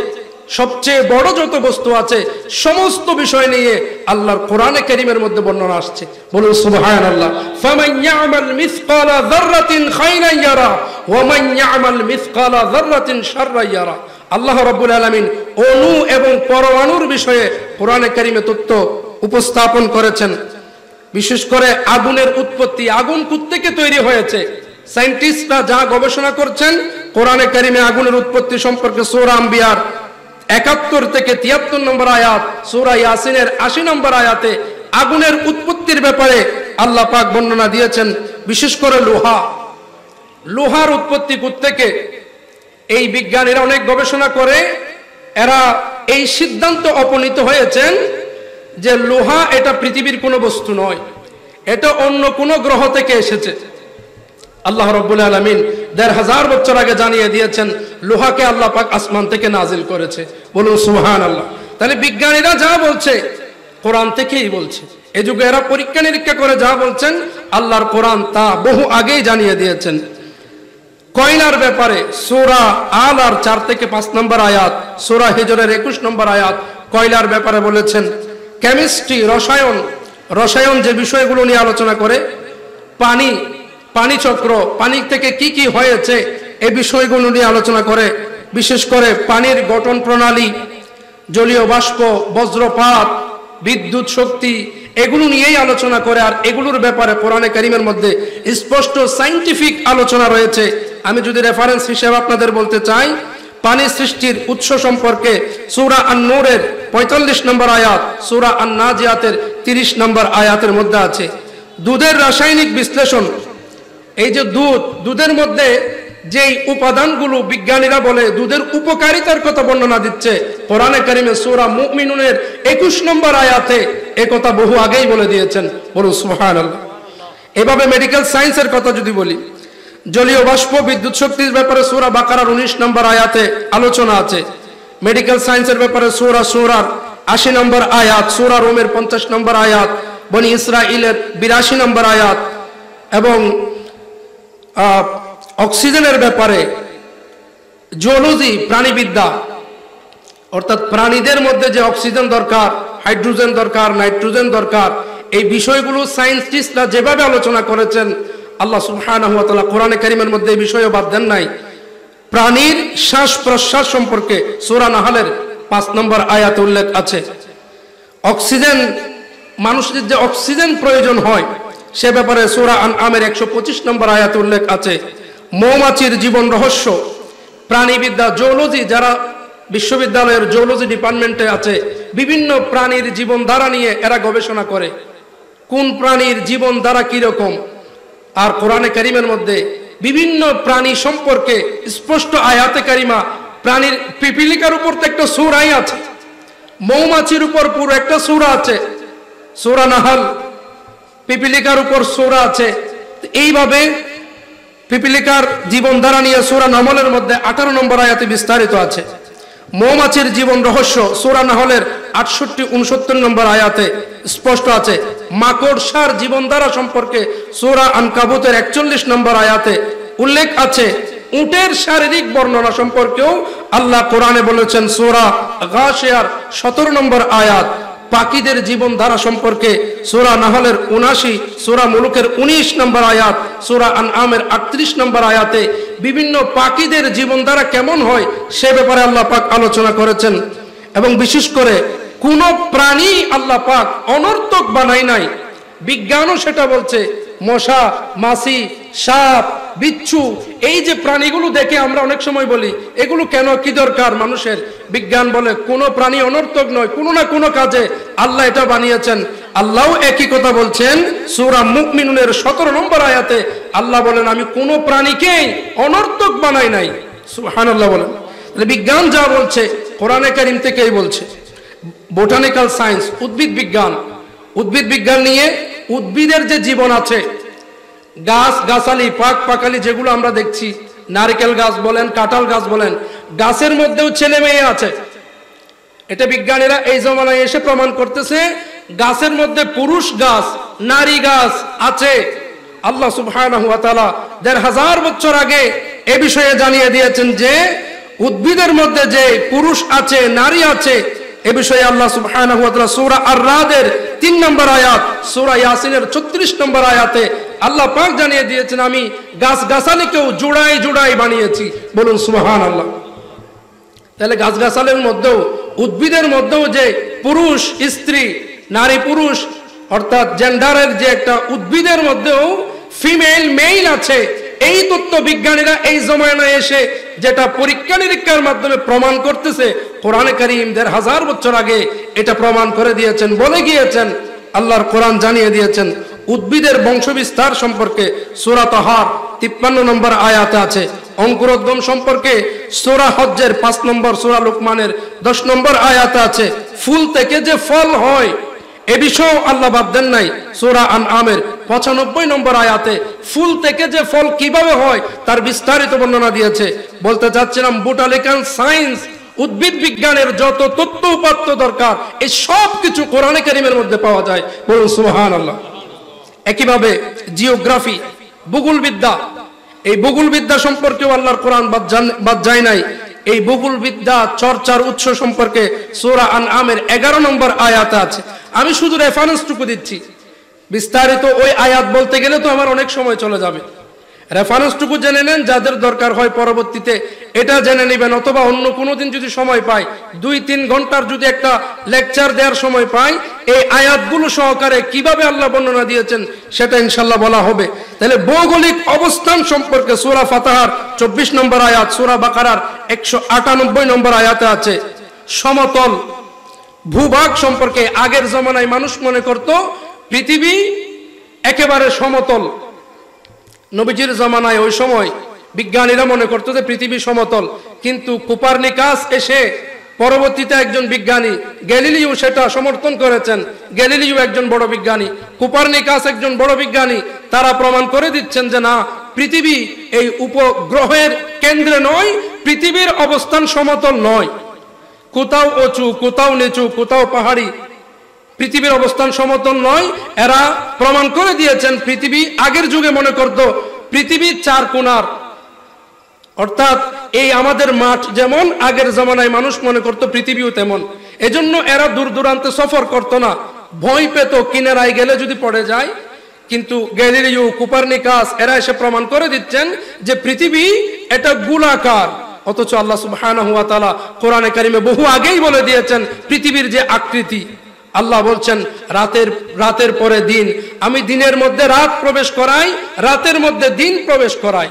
সবচেয়ে বড় যত বস্তু আছে, সমস্ত বিষয় নিয়ে আল্লাহর কোরআনে কারীমের মধ্যে বর্ণনা আসছে। বলুন সুবহানাল্লাহ। ফামান ইয়ামাল মিসকালা যাররাতিন খায়রান ইয়ারা ওয়া মান ইয়ামাল মিসকালা যাররাতিন শাররান ইয়ারা। আল্লাহ রাব্বুল আলামিন অণু এবং পরমাণুর বিষয়ে কোরআনে কারীমে তথ্য উপস্থাপন করেছেন। বিশেষ করে আগুনের উৎপত্তি, আগুন কোত্থেকে তৈরি হয়েছে, সায়েন্টিস্টরা যা গবেষণা করছেন কোরআনে কারীমে আগুনের উৎপত্তি সম্পর্কে সূরা আম্বিয়ার 71 থেকে 73 নম্বর আয়াত, সূরা ইয়াসিনের 80 নম্বর আয়াতে আগুনের উৎপত্তির ব্যাপারে আল্লাহ পাক বর্ণনা দিয়েছেন। বিশেষ করে লোহার উৎপত্তি কোত্থেকে, এই বিজ্ঞানীরা অনেক গবেষণা করে এরা এই সিদ্ধান্ত উপনীত হয়েছেন যে লোহা এটা পৃথিবীর কোনো বস্তু নয়, এটা অন্য কোনো গ্রহ থেকে এসেছে। আল্লাহ রাব্বুল আলামিন 1500 বছর আগে জানিয়ে দিয়েছেন লোহাকে আল্লাহ পাক আসমান থেকে নাজিল করেছে। বলুন সুবহানাল্লাহ। তাহলে বিজ্ঞানীরা যা বলছে কোরআন থেকেই বলছে। এই যুগে এরা পরীক্ষা নিরীক্ষা করে যা বলছেন আল্লাহর কোরআন তা বহু আগেই জানিয়ে দিয়েছেন। কয়লার ব্যাপারে সূরা আলার 4 থেকে 5 নম্বর আয়াত, সূরা হিজরের 21 নম্বর আয়াত কয়লার ব্যাপারে বলেছেন। কেমিস্ট্রি, রসায়ন যে বিষয়গুলো নিয়ে আলোচনা করে, পানি চক্র, পানি থেকে কি কি হয়েছে এই বিষয়গুলো নিয়ে আলোচনা করে। বিশেষ করে পানির গঠন প্রণালী, জলীয় বাষ্প, বজ্রপাত, বিদ্যুৎ শক্তি, এগুলো নিয়েই আলোচনা করে। আর এগুলোর ব্যাপারে কোরআনে কারীমের মধ্যে স্পষ্ট সায়েন্টিফিক আলোচনা রয়েছে। আমি যদি রেফারেন্স হিসেবে আপনাদের বলতে চাই, পানি সৃষ্টির উৎস সম্পর্কে সূরা আন-নূরের 45 নম্বর আয়াত, সূরা আন-নাজিয়াতের 30 নম্বর আয়াতের মধ্যে আছে। দুধের রাসায়নিক বিশ্লেষণ, এই যে দুধের মধ্যে যেই উপাদানগুলো বিজ্ঞানীরা বলে দুধের উপকারিতার কথা বর্ণনা দিচ্ছে, কোরআনে কারিমে সূরা মুমিনুনের 21 নম্বর আয়াতে একথা বহু আগেই বলে দিয়েছেন। বলুন সুবহানাল্লাহ। এভাবে মেডিকেল সায়েন্সের কথা যদি বলি, জলীয় বাষ্প বিদ্যুৎ শক্তির ব্যাপারে সূরা বাকারার 19 নম্বর আয়াতে আলোচনা আছে। মেডিকেল সায়েন্সের ব্যাপারে সূরা সূরার 80 নম্বর আয়াত, সূরা রোমের 50 নম্বর আয়াত, বনি ইসরাইলের 82 নম্বর আয়াত, এবং অক্সিজেনের ব্যাপারে জিওলজি, প্রাণীবিদ্যা, অর্থাৎ প্রাণীদের মধ্যে যে অক্সিজেন দরকার, হাইড্রোজেন দরকার, নাইট্রোজেন দরকার, এই বিষয়গুলো সায়েন্টিস্টরা যেভাবে আলোচনা করেছেন, আল্লাহ সুবহানাহু ওয়া তাআলা কোরআনে কারীমের মধ্যে এই বিষয়ও বাদ দেন নাই। প্রাণীর শ্বাস প্রশ্বাস সম্পর্কে সূরা নাহলের 5 নম্বর আয়াতে উল্লেখ আছে। অক্সিজেন, মানুষের যে অক্সিজেন প্রয়োজন হয় সে ব্যাপারে সূরা আনআমের 125 নম্বর আয়াতে উল্লেখ আছে। মৌমাছির জীবন রহস্য, প্রাণীবিদ্যা, জিওলজি, যারা বিশ্ববিদ্যালয়ের জিওলজি ডিপার্টমেন্টে আছে, বিভিন্ন প্রাণীর জীবন ধারা নিয়ে এরা গবেষণা করে, কোন প্রাণীর জীবন ধারা কিরকম। আর কোরআনে কারীমের মধ্যে বিভিন্ন প্রাণী সম্পর্কে স্পষ্ট আয়াতে কারিমা, প্রাণীর পিপিলিকার উপর তো একটা সূরাই আছে, মৌমাছির উপর পুরো একটা সূরা আছে, সূরা নাহল, পিপিলিকার উপর সূরা আছে। এইভাবে পিপিলিকার জীবনধারা নিয়ে সূরা নাহলের মধ্যে 18 নম্বর আয়াতে বিস্তারিত আছে। মৌমাছির জীবন রহস্য সূরা নাহলের 68-69 নম্বর আয়াতে স্পষ্ট আছে। মাকড়সার জীবনধারা সম্পর্কে সূরা আনকাবুতের 41 নম্বর আয়াতে উল্লেখ আছে। উটের শারীরিক বর্ণনা সম্পর্কেও আল্লাহ কোরআনে বলেছেন সূরা গাশিয়ার 17 নম্বর আয়াত। পাখিদের জীবনধারা সম্পর্কে সূরা নাহলের 79, সূরা মুলুকের 19 নম্বর আয়াত, সূরা আনআমের 38 নম্বর আয়াতে বিভিন্ন পাখিদের জীবনধারা কেমন হয় সে ব্যাপারে আল্লাহ পাক আলোচনা করেছেন। এবং বিশেষ করে কোন প্রাণী আল্লাহ পাক অনর্থক বানায় নাই, বিজ্ঞানও সেটা বলছে। মশা, মাছি, সাপ, বিচ্ছু, এই যে প্রাণীগুলো দেখে আমরা অনেক সময় বলি এগুলো কেন, কি দরকার মানুষের, বিজ্ঞান বলে কোনো প্রাণী অনর্থক নয়, কোনো না কোনো কাজে আল্লাহ এটা বানিয়েছেন। আল্লাহও একই কথা বলছেন সূরা মুমিনুনের 17 নম্বর আয়াতে। আল্লাহ বলেন আমি কোনো প্রাণীকেই অনর্থক বানাই নাই। সুবহানাল্লাহ বলেন। বিজ্ঞান যা বলছে কোরআনে কারীম থেকেই বলছে। বোটানিক্যাল সায়েন্স, উদ্ভিদ বিজ্ঞান, উদ্ভিদ বিজ্ঞান নিয়ে উদ্ভিদের যে জীবন আছে, গাছ গাছালি, পাক পাকালি যেগুলো আমরা দেখছি, নারকেল গাছ বলেন, কাঁঠাল গাছ বলেন, গাছের মধ্যেও ছেলে মেয়ে আছে। এটা বিজ্ঞানীরা এই জমানায় এসে প্রমাণ করতেছে গাছের মধ্যে পুরুষ গাছ, নারী গাছ আছে। আল্লাহ সুবহানাহু ওয়া তাআলা ১৫০০ বছর আগে এ বিষয়ে জানিয়ে দিয়েছেন যে উদ্ভিদের মধ্যে যে পুরুষ আছে, নারী আছে, এ বিষয়ে আল্লাহ সুবহানাহু ওয়া তাআলা সূরা আর-রাদের 3 নম্বর আয়াত, সূরা ইয়াসিনের 34 নম্বর আয়াতে আল্লাহ পাক জানিয়ে দিয়েছেন আমি গাছ গাছালিকেও জোড়ায় জোড়ায় বানিয়েছি। বলুন সুবহানাল্লাহ। তাহলে গাছ গাছালির মধ্যেও, উদ্ভিদের মধ্যেও যে পুরুষ স্ত্রী, নারী পুরুষ, অর্থাৎ জেন্ডারের যে একটা, উদ্ভিদের মধ্যেও ফিমেল মেইল আছে। এই তত্ত্ব বিজ্ঞানীরা এই জমানায় এসে যেটা পরীক্ষা নিরীক্ষার মাধ্যমে প্রমাণ করতেছে, কোরআনে কারীম ১৫০০ বছর আগে এটা প্রমাণ করে দিয়েছেন, বলে গিয়েছেন। আল্লাহর কোরআন জানিয়ে দিয়েছেন উদ্ভিদের বংশবিস্তার সম্পর্কে সূরা তাহার 53 নম্বর আয়াতে আছে। অঙ্কুরোদ্গম সম্পর্কে সূরা হজ্জের 5 নম্বর, সূরা লুকমানের 10 নম্বর আয়াতে আছে। ফুল থেকে যে ফল হয় এ বিষয়েও আল্লাহ বাদ দেন নাই। সূরা আনআমের 95 নম্বর আয়াতে ফুল থেকে যে ফল কিভাবে হয় তার বিস্তারিত বর্ণনা দিয়েছে। বলতে চাচ্ছিলাম বোটানিক্যাল সায়েন্স, উদ্ভিদ বিজ্ঞানের যত তথ্য উপাত্ত দরকার এই সব কিছু কোরআনে কারীমের মধ্যে পাওয়া যায়। বলুন সুবহানাল্লাহ। একইভাবে জিওগ্রাফি, ভূগোল বিদ্যা, এই ভূগোল বিদ্যা সম্পর্কেও আল্লাহর কোরআন বাদ যায় নাই। এই ভূগোল বিদ্যা চর্চার উৎস সম্পর্কে সূরা আনআমের 11 নম্বর আয়াতে আছে। আমি শুধু রেফারেন্সটুকু দিচ্ছি, বিস্তারিত ওই আয়াত বলতে গেলে তো আমার অনেক সময় চলে যাবে। রেফারেন্সটুকু জেনে নেন, যাদের দরকার হয় পরবর্তীতে এটা জেনে নেবেন, অথবা অন্য কোনো দিন যদি সময় পাই, 2-3 ঘন্টার যদি একটা লেকচার দেওয়ার সময় পাই, এই আয়াতগুলো সহকারে কিভাবে আল্লাহ বর্ণনা দিয়েছেন সেটা ইনশাল্লাহ বলা হবে। তাহলে ভৌগোলিক অবস্থান সম্পর্কে সূরা ফাতিহার 24 নম্বর আয়াত, সূরা বাকারার 198 নম্বর আয়াতে আছে। সমতল ভূভাগ সম্পর্কে আগের জমানায় মানুষ মনে করত পৃথিবী একেবারে সমতল। নবীজির জামানায় ওই সময় বিজ্ঞানীরা মনে করতো যে পৃথিবী সমতল, কিন্তু কোপারনিকাস এসে পরবর্তীতে একজন বিজ্ঞানী গ্যালিলিও সেটা সমর্থন করেছেন। গ্যালিলিও একজন বড় বিজ্ঞানী, কোপারনিকাস একজন বড় বিজ্ঞানী, তারা প্রমাণ করে দিচ্ছেন যে না, পৃথিবী এই উপগ্রহের কেন্দ্রে নয়, পৃথিবীর অবস্থান সমতল নয়, কোথাও উঁচু, কোথাও নিচু, কোথাও পাহাড়ি, পৃথিবীর অবস্থান সমতল নয়। এরা প্রমাণ করে দিয়েছেন পৃথিবী, আগের যুগে মনে করত পৃথিবী চার কোণার, অর্থাৎ এই আমাদের মাঠ যেমন আগের জামানায় মানুষ মনে করত পৃথিবীও তেমন। এজন্য এরা দূর দূরান্তে সফর করত না, ভয় পেত কিনারায় গেলে যদি পড়ে যায়। কিন্তু গ্যালিলিও, কোপারনিকাস এরা এসে প্রমাণ করে দিচ্ছেন যে পৃথিবী এটা গোলাকার। অথচ আল্লাহ সুবহানাহু ওয়া তাআলা কোরআনে কারিমে বহু আগেই বলে দিয়েছেন পৃথিবীর যে আকৃতি। আল্লাহ বলছেন রাতের পরে দিন, আমি দিনের মধ্যে রাত প্রবেশ করাই, রাতের মধ্যে দিন প্রবেশ করাই।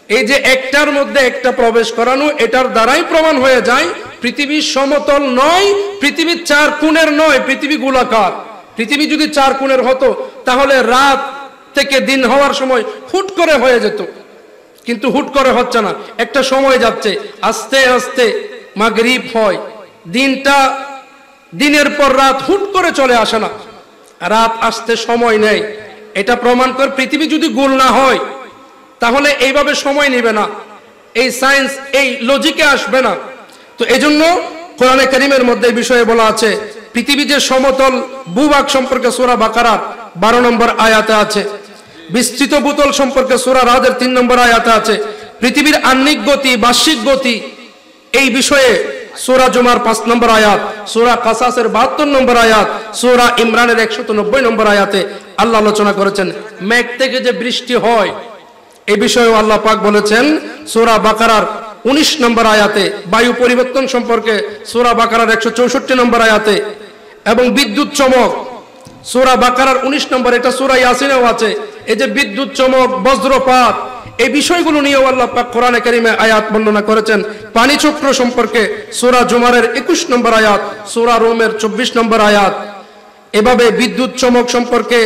এই যে একটার মধ্যে একটা প্রবেশ করানো, এটার দ্বারাই প্রমাণ হয়ে যায় পৃথিবী সমতল নয়, পৃথিবী চার কোণের নয়, পৃথিবী গোলাকার। পৃথিবী যদি চার কোণের হতো তাহলে রাত থেকে দিন হওয়ার সময় হুট করে হয়ে যেত, কিন্তু হুট করে হচ্ছে না, একটা সময় যাচ্ছে, আস্তে আস্তে মাগরিব হয়, দিনের পর রাত হুট করে চলে আসে না, রাত আসতে সময় নেই। এটা প্রমাণ করে পৃথিবী যদি গোল না হয় তাহলে এইভাবে সময় নেবে না, এই সায়েন্স এই লজিকে আসবে না। তো এজন্য কোরআনে কারীমের মধ্যে এই বিষয়ে বলা আছে, পৃথিবী যে সমতল ভূভাগ সম্পর্কে সূরা বাকারার 12 নম্বর আয়াতে আছে, বিস্তৃত ভূতল সম্পর্কে সূরা রাদের 3 নম্বর আয়াতে আছে, পৃথিবীর আহ্নিক গতি, বার্ষিক গতি এই বিষয়ে সূরা জুমার 5 নম্বর আয়াত, সূরা কাসাসের 72 নম্বর আয়াত, সূরা ইমরানের 190 নম্বর আয়াতে আল্লাহ আলোচনা করেছেন। মেঘ থেকে যে বৃষ্টি হয় এই বিষয়েও আল্লাহ পাক বলেছেন সূরা বাকারার 19 নম্বর আয়াতে, বায়ু পরিবর্তন সম্পর্কে সূরা বাকারার 164 নম্বর আয়াতে, এবং বিদ্যুৎ চমক সূরা বাকারার 19 নম্বর, এটা সূরা ইয়াসিনেও আছে। এই যে বিদ্যুৎ চমক, বজ্রপাত, এই বিষয়গুলো নিয়েও আল্লাহ পাক কোরআনে কারীমে আয়াত বর্ণনা করেছেন। পানি চক্র সম্পর্কে সূরা জুমারের 21 নম্বর আয়াত, সূরা রোমের 24 নম্বর আয়াত। এভাবে বিদ্যুৎ চমক সম্পর্কে,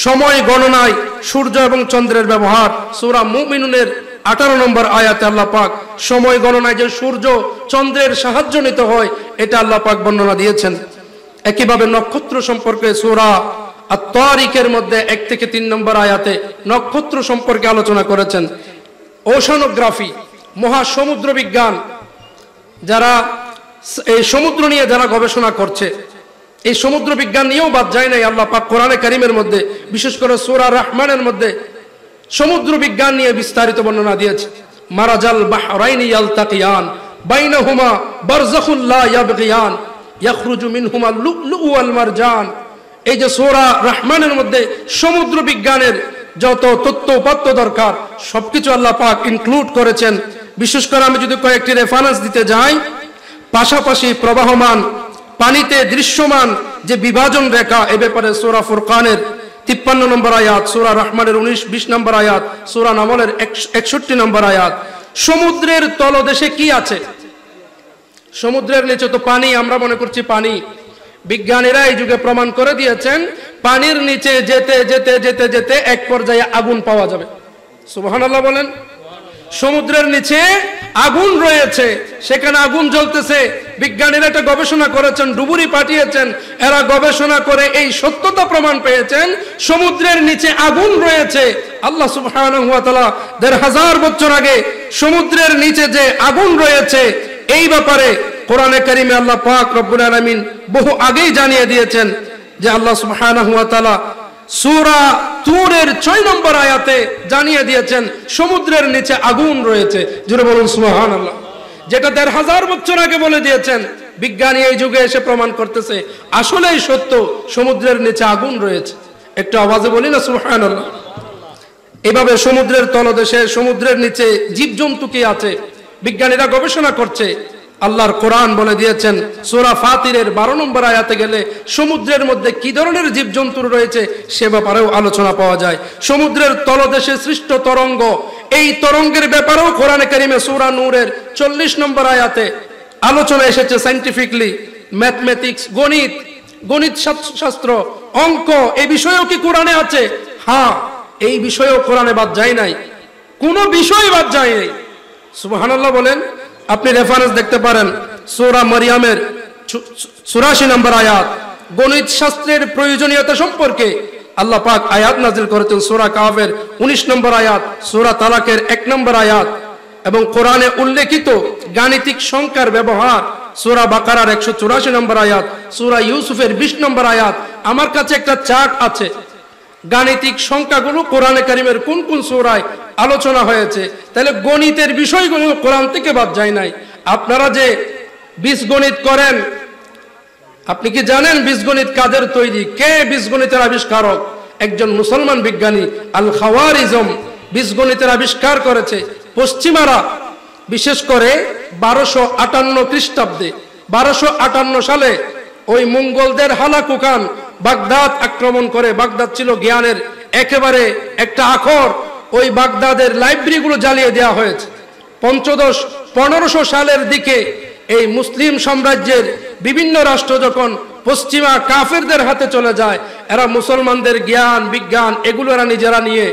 সময় গণনায় সূর্য এবং চন্দ্রের ব্যবহার, সূরা মুমিনুনের 18 নম্বর আয়াতে আল্লাহ পাক সময় গণনায় যে সূর্য চন্দ্রের সাহায্য নিতে হয় এটা আল্লাহ পাক বর্ণনা দিয়েছেন। একইভাবে নক্ষত্র সম্পর্কে সূরা আত-তারিকের মধ্যে 1 থেকে 3 নম্বর আয়াতে নক্ষত্র সম্পর্কে আলোচনা করেছেন। ওশানোগ্রাফি, মহাসমুদ্র বিজ্ঞান, যারা এই সমুদ্র নিয়ে যারা গবেষণা করছে, এই সমুদ্র বিজ্ঞান নিয়েও বাদ যায় নাই। আল্লাহ পাক কোরআনে কারীমের মধ্যে, বিশেষ করে সূরা রহমানের মধ্যে সমুদ্র বিজ্ঞান নিয়ে বিস্তারিত বর্ণনা দিয়েছে। মারাজাল বাহরাইনি ইয়ালতাকিয়ান বাইনাহুমা বারযাখুন লা ইয়াবগিয়ান ইয়াখরুজু মিনহুমা লুলু ওয়াল মারজান। এই যে সূরা রহমানের মধ্যে সমুদ্র বিজ্ঞানের যত তথ্য উপাত্ত দরকার সবকিছু আল্লাহ পাক ইনক্লুড করেছেন। বিশেষ করে আমি যদি কয়েকটি রেফারেন্স দিতে যাই, পাশাপাশি প্রবাহমান পানিতে দৃশ্যমান যে বিভাজন রেখা, এ ব্যাপারে সূরা ফুরকানের 53 নম্বর আয়াত, সূরা রহমানের 19-20 নম্বর আয়াত, সূরা নামলের 61 নম্বর আয়াত। সমুদ্রের তলদেশে কি আছে? সমুদ্রের নিচে তো পানি, আমরা মনে করছি পানি। বিজ্ঞানীরা এই যুগে প্রমাণ করে দিয়েছেন পানির নিচে যেতে যেতে যেতে যেতে এক পর্যায়ে আগুন পাওয়া যাবে। সুবহানাল্লাহ বলেন। সমুদ্রের নিচে আগুন রয়েছে, সেখানে আগুন জ্বলতেছে। বিজ্ঞানীরা এটা গবেষণা করেছেন, ডুবুরি পাঠিয়েছেন, এরা গবেষণা করে এই সত্যতা প্রমাণ পেয়েছেন সমুদ্রের নিচে আগুন রয়েছে। আল্লাহ সুবহানাহু ওয়া তাআলা ১৫০০ বছর আগে সমুদ্রের নিচে যে আগুন রয়েছে এই ব্যাপারে কোরআনে কারীমে আল্লাহ পাক রব্বুল আলামিন বহু আগেই জানিয়ে দিয়েছেন যে আল্লাহ সুবহানাহু ওয়া তাআলা সূরা তুরের 6 নম্বর আয়াতে জানিয়ে দিয়েছেন সমুদ্রের নিচে আগুন রয়েছে। জোরে বলুন সুবহানাল্লাহ। যেটা ১৫০০ বছর আগে বলে দিয়েছেন, বিজ্ঞানী এই যুগে এসে প্রমাণ করতেছে আসলেই সত্য, সমুদ্রের নিচে আগুন রয়েছে। একটু আওয়াজে বলি না সুবহানাল্লাহ। এভাবে সমুদ্রের তলদেশে, সমুদ্রের নিচে জীবজন্তু কি আছে বিজ্ঞানীরা গবেষণা করছে। আল্লাহর কোরআন বলে দিয়েছেন সূরা ফাতিরের 12 নম্বর আয়াতে গেলে সমুদ্রের মধ্যে কি ধরনের জীবজন্তু রয়েছে সে ব্যাপারেও আলোচনা পাওয়া যায়। সমুদ্রের তলদেশে সৃষ্ট তরঙ্গ, এই তরঙ্গের ব্যাপারেও কোরআনে কারীমে সূরা নূরের 40 নম্বর আয়াতে আলোচনা এসেছে। সায়েন্টিফিকলি, ম্যাথমেটিক্স, গণিত শাস্ত্র, অঙ্ক, এই বিষয়েও কি কোরআনে আছে? হ্যাঁ, এই বিষয়েও কোরআনে বাদ যায় নাই। কোনো বিষয় বাদ যায় নাই। সুবহানাল্লাহ বলেন। আপনি রেফারেন্স দেখতে পারেন সূরা মারিয়ামের 84 নম্বর আয়াত, গণিত শাস্ত্রের প্রয়োজনীয়তা সম্পর্কে আল্লাহ পাক আয়াত নাজিল করেছেন। সূরা কাহফের 19 নম্বর আয়াত, সূরা তালাকের 1 নম্বর আয়াত, এবং কোরআনে উল্লেখিত গাণিতিক সংখ্যার ব্যবহার সূরা বাকারার 184 নম্বর আয়াত, সূরা ইউসুফের 20 নম্বর আয়াত। আমার কাছে একটা চার্ট আছে, গাণিতিক সংখ্যাগুলো কোরআনে কারিমের কোন কোন সূরায় আলোচনা হয়েছে। তাহলে গণিতের বিষয়গুলো কোরআন থেকে বাদ যায় নাই। আপনারা যে বীজগণিত করেন, আপনি কি জানেন বীজগণিত কাদের তৈরি? কে বীজগণিতের আবিষ্কারক? একজন মুসলমান বিজ্ঞানী আল খাওয়ারিজম বীজগণিতের আবিষ্কার করেছে। পশ্চিমারা বিশেষ করে 1258 খ্রিস্টাব্দে 1258 সালে ওই মঙ্গলদের হালাকুখান বাগদাদ আক্রমণ করে। বাগদাদ ছিল জ্ঞানের একেবারে একটা আখর। ওই বাগদাদের লাইব্রেরিগুলো জ্বালিয়ে দেওয়া হয়েছে। 1500 সালের দিকে এই মুসলিম সাম্রাজ্যের বিভিন্ন রাষ্ট্র যখন পশ্চিমা কাফেরদের হাতে চলে যায়, এরা মুসলমানদের জ্ঞান বিজ্ঞান এগুলো এরা নিজেরা নিয়ে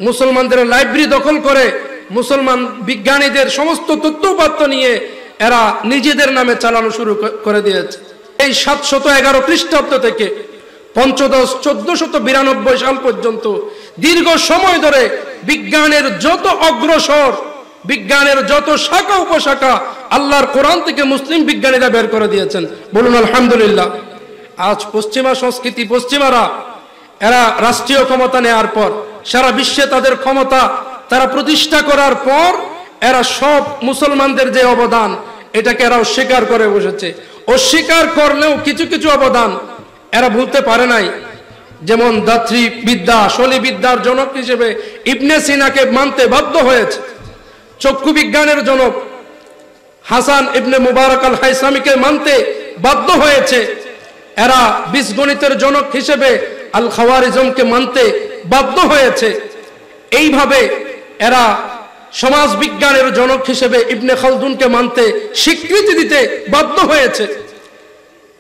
মুসলমানদের লাইব্রেরি দখল করে মুসলমান বিজ্ঞানীদের সমস্ত তথ্যপাত্র নিয়ে এরা নিজেদের নামে চালানো শুরু করে দিয়েছে। এই 711 খ্রিস্টাব্দ থেকে 1492 সাল পর্যন্ত দীর্ঘ সময় ধরে বিজ্ঞানের যত অগ্রসর, বিজ্ঞানের যত শাখা উপশাখা আল্লাহর কোরআন থেকে মুসলিম বিজ্ঞানীরা বের করে দিয়েছেন। বলুন আলহামদুলিল্লাহ। আজ পশ্চিমা সংস্কৃতি, পশ্চিমারা এরা রাষ্ট্রীয় ক্ষমতা নেওয়ার পর, সারা বিশ্বে তাদের ক্ষমতা তারা প্রতিষ্ঠা করার পর, এরা সব মুসলমানদের যে অবদান এটাকে এরা অস্বীকার করে বসেছে। অস্বীকার করলেও কিছু কিছু অবদান এরা ভুলতে পারে নাই। যেমন ধাত্রী বিদ্যা, শলী বিদ্যার জনক হিসেবে ইবনে সিনাকে মানতে বাধ্য হয়েছে। চক্ষু বিজ্ঞানের জনক হাসান ইবনে মুবারক আল হাইসামিকে মানতে বাধ্য হয়েছে। এরা বীজগণিতের জনক হিসেবে আল খাওয়ারিজমকে মানতে বাধ্য হয়েছে। এইভাবে এরা সমাজ বিজ্ঞানের জনক হিসেবে ইবনে খালদুনকে মানতে স্বীকৃতি দিতে বাধ্য হয়েছে।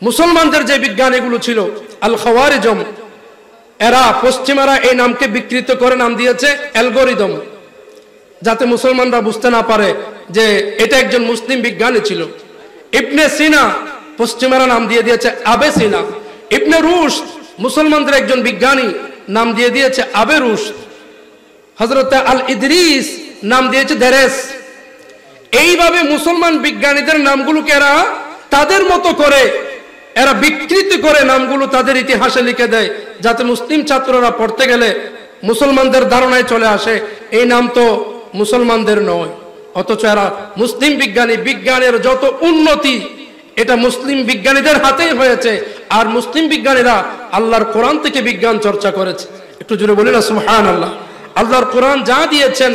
মুসলমানদের যে বিজ্ঞান এগুলো ছিল আল খাওয়ারিজম, এরা পশ্চিমারা এই নামকে বিকৃত করে নাম দিয়েছে অ্যালগরিদম, যাতে মুসলমানরা বুঝতে না পারে যে এটা একজন মুসলিম বিজ্ঞানী ছিল। ইবনে সিনা পশ্চিমারা নাম দিয়ে দিয়েছে আবে সিনা। ইবনে রুশদ মুসলমানদের একজন বিজ্ঞানী, নাম দিয়ে দিয়েছে আবে রুশদ। হযরত আল ইদরিস নাম দিয়েছে দেরেস। এইভাবে মুসলমান বিজ্ঞানীদের নামগুলোকে এরা তাদের মতো করে এরা বিকৃত করে নামগুলো তাদের ইতিহাসে লিখে দেয়, যাতে মুসলিম ছাত্ররা পড়তে গেলে মুসলমানদের ধারণায় চলে আসে এই নাম তো মুসলমানদের নয়। অথচ এরা মুসলিম বিজ্ঞানী, বিজ্ঞানের যত উন্নতি এটা মুসলিম বিজ্ঞানীদের হাতেই হয়েছে। আর মুসলিম বিজ্ঞানীরা আল্লাহর কোরআন থেকে বিজ্ঞান চর্চা করেছে। একটু জোরে বলি না সুবহানাল্লাহ। আল্লাহর কোরআন যা দিয়েছেন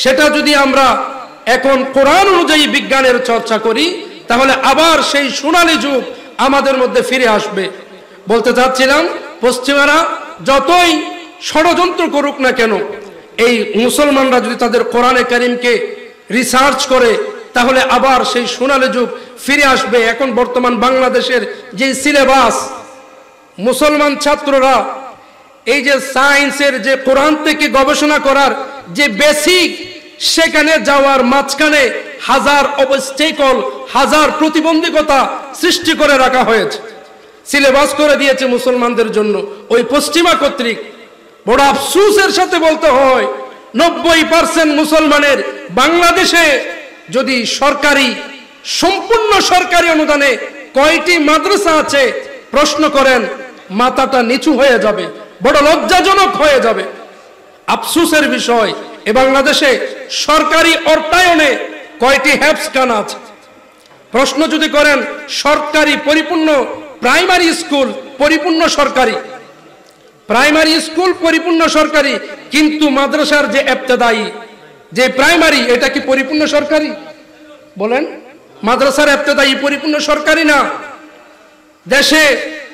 সেটা যদি আমরা এখন কোরআন অনুযায়ী বিজ্ঞানের চর্চা করি, তাহলে আবার সেই সোনালী যুগ আমাদের মধ্যে ফিরে আসবে। বলতে চাচ্ছিলাম, পশ্চিমারা যতই ষড়যন্ত্র করুক না কেন, এই মুসলমানরা যদি তাদের কোরআনে কারিমকে রিসার্চ করে, তাহলে আবার সেই সোনালী যুগ ফিরে আসবে। এখন বর্তমান বাংলাদেশের যে সিলেবাস, মুসলমান ছাত্ররা এই যে সায়েন্সের যে কোরআন থেকে গবেষণা করার যে বেসিক, সেখানে যাওয়ার মাঝখানে হাজার অবস্টেকল, হাজার প্রতিবন্ধকতা সৃষ্টি করে রাখা হয়েছে, সিলেবাস করে দিয়েছে মুসলমানদের জন্য ওই পশ্চিমা কর্তৃক। বড় আফসোসের সাথে বলতে হয়, 90% মুসলমানের বাংলাদেশে যদি সরকারি, সম্পূর্ণ সরকারি অনুদানে কয়টি মাদ্রাসা আছে প্রশ্ন করেন, মাথাটা নিচু হয়ে যাবে, বড় লজ্জাজনক হয়ে যাবে। আফসোসের বিষয়, এ বাংলাদেশে সরকারি অর্থায়নে কয়টি হেফজখানা আছে প্রশ্ন যদি করেন। সরকারি পরিপূর্ণ প্রাইমারি স্কুল পরিপূর্ণ সরকারি, প্রাইমারি স্কুল পরিপূর্ণ সরকারি, কিন্তু মাদ্রাসার যে ইবতেদায়ী যে প্রাইমারি, এটা কি পরিপূর্ণ সরকারি? বলেন, মাদ্রাসার ইবতেদায়ী পরিপূর্ণ সরকারি না। দেশে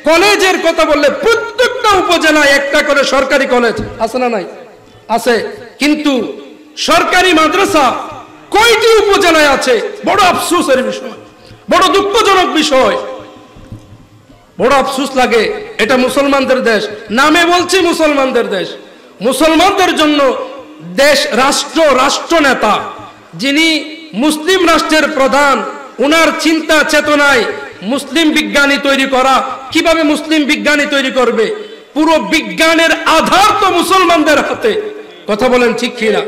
কলেজের কথা বললে প্রত্যেকটা উপজেলায় একটা করে সরকারি কলেজ আছে না নাই? আছে। কিন্তু সরকারি মাদ্রাসা কয়টি উপজেলায় আছে? বড় আফসোসের বিষয়, বড় দুঃখজনক বিষয়। বড় আফসোস লাগে। এটা মুসলমানদের দেশ, নামে বলছি মুসলমানদের দেশ। মুসলমানদের জন্য রাষ্ট্রনেতা, যিনি মুসলিম রাষ্ট্রের প্রধান, উনার চিন্তা চেতনায় মুসলিম বিজ্ঞানী তৈরি করা, কিভাবে মুসলিম বিজ্ঞানী তৈরি করবে? পুরো বিজ্ঞানের আধার তো মুসলমানদের হাতে। কথা বলেন ঠিক কিনা?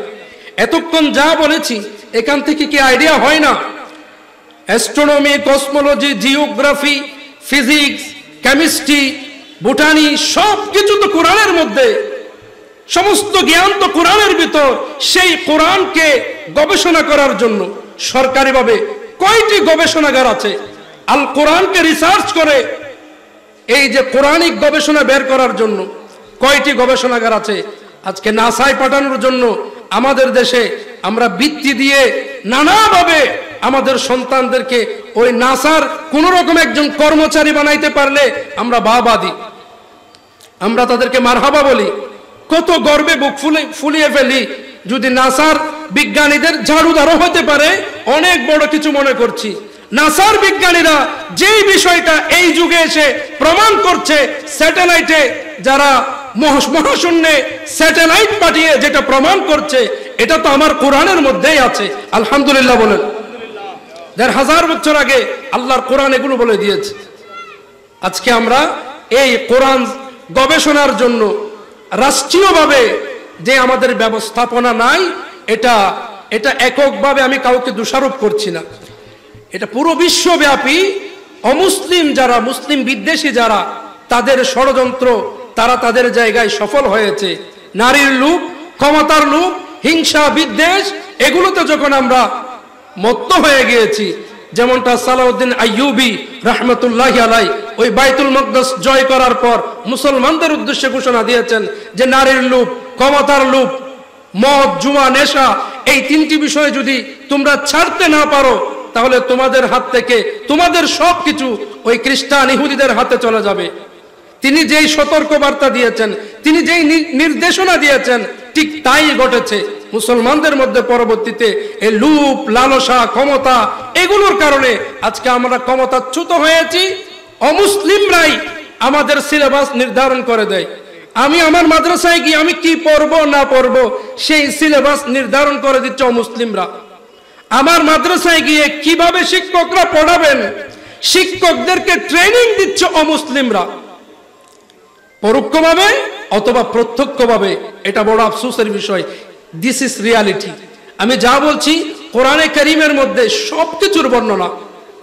এতক্ষণ যা বলেছি এখান থেকে কি আইডিয়া হয় না? Astronomy, cosmology, geography, physics, chemistry, botany সব কিছু তো কোরআনের মধ্যে, সমস্ত জ্ঞান তো কোরআনের ভিতর। সেই কোরআনকে গবেষণা করার জন্য সরকারিভাবে কয়টি গবেষণাগার আছে? আল কোরআনকে রিসার্চ করে এই যে কোরআনিক গবেষণা বের করার জন্য কয়টি গবেষণাগার আছে? আজকে নাসায় পাঠানোর জন্য আমাদের দেশে আমরা বৃত্তি দিয়ে নানাভাবে আমাদের সন্তানদেরকে ওই নাসার কোন রকম একজন কর্মচারী বানাইতে পারলে আমরা বাবা দিই, আমরা তাদেরকে মারহাবা বলি, কত গর্বে বুক ফুলিয়ে ফেলি। যদি নাসার বিজ্ঞানীদের ঝাড়ুদারও হতে পারে, অনেক বড় কিছু মনে করছি। নাসার বিজ্ঞানীরা যেই বিষয়টা এই যুগে এসে প্রমাণ করছে, স্যাটেলাইটে যারা মহাশূন্যে স্যাটেলাইট পাঠিয়ে যেটা প্রমাণ করছে, এটা তো আমার কোরআনের মধ্যেই আছে। আলহামদুলিল্লাহ বলেন। ১,৫০০ বছর আগে আল্লাহর কোরআন এগুলো বলে দিয়েছে। আজকে আমরা এই কোরআন গবেষণার জন্য রাষ্ট্রীয়ভাবে যে আমাদের ব্যবস্থাপনা নাই, এটা এককভাবে আমি কাউকে দোষারোপ করছি না, এটা পুরো বিশ্বব্যাপী অমুসলিম যারা, মুসলিম বিদ্বেষী যারা, তাদের ষড়যন্ত্র, তারা তাদের জায়গায় সফল হয়েছে। নারীর লোভ, ক্ষমতার লোভ, হিংসা, বিদ্বেষ, এগুলোতে যখন আমরা মত্ত হয়ে গিয়েছি, যেমনটা সালাউদ্দিন আইয়ুবী রাহমাতুল্লাহি আলাইহি ওই বাইতুল মাকদাস জয় করার পর মুসলমানদের উদ্দেশ্যে ঘোষণা দিয়েছেন যে নারীর লোভ, ক্ষমতার লোভ, মদ, জুয়া, নেশা, এই তিনটি বিষয় যদি তোমরা ছাড়তে না পারো, তাহলে তোমাদের হাত থেকে তোমাদের সবকিছু ওই খ্রিস্টান ইহুদিদের হাতে চলে যাবে। তিনি যেই সতর্ক বার্তা দিয়েছেন, তিনি যেই নির্দেশনা দিয়েছেন, ঠিক তাই ঘটেছে। মুসলমানদের মধ্যে পরবর্তীতে এই লোভ, লালসা, ক্ষমতা, এগুলোর কারণে আজকে আমরা ক্ষমতাচ্যুত হয়েছি। অমুসলিমরাই আমাদের সিলেবাস নির্ধারণ করে দেয়। আমি আমার মাদ্রাসায় গিয়ে আমি কি পড়ব না পড়ব, সেই সিলেবাস নির্ধারণ করে দিচ্ছে অমুসলিমরা। আমার মাদ্রাসায় গিয়ে কিভাবে শিক্ষকরা পড়াবেন, শিক্ষকদেরকে ট্রেনিং দিচ্ছে অমুসলিমরা, পরোক্ষভাবে অথবা প্রত্যক্ষভাবে। এটা বড় আফসোসের বিষয়। This is reality. আমি যা বলছি কোরআনে কারীমের মধ্যে সবকিছুর বর্ণনা,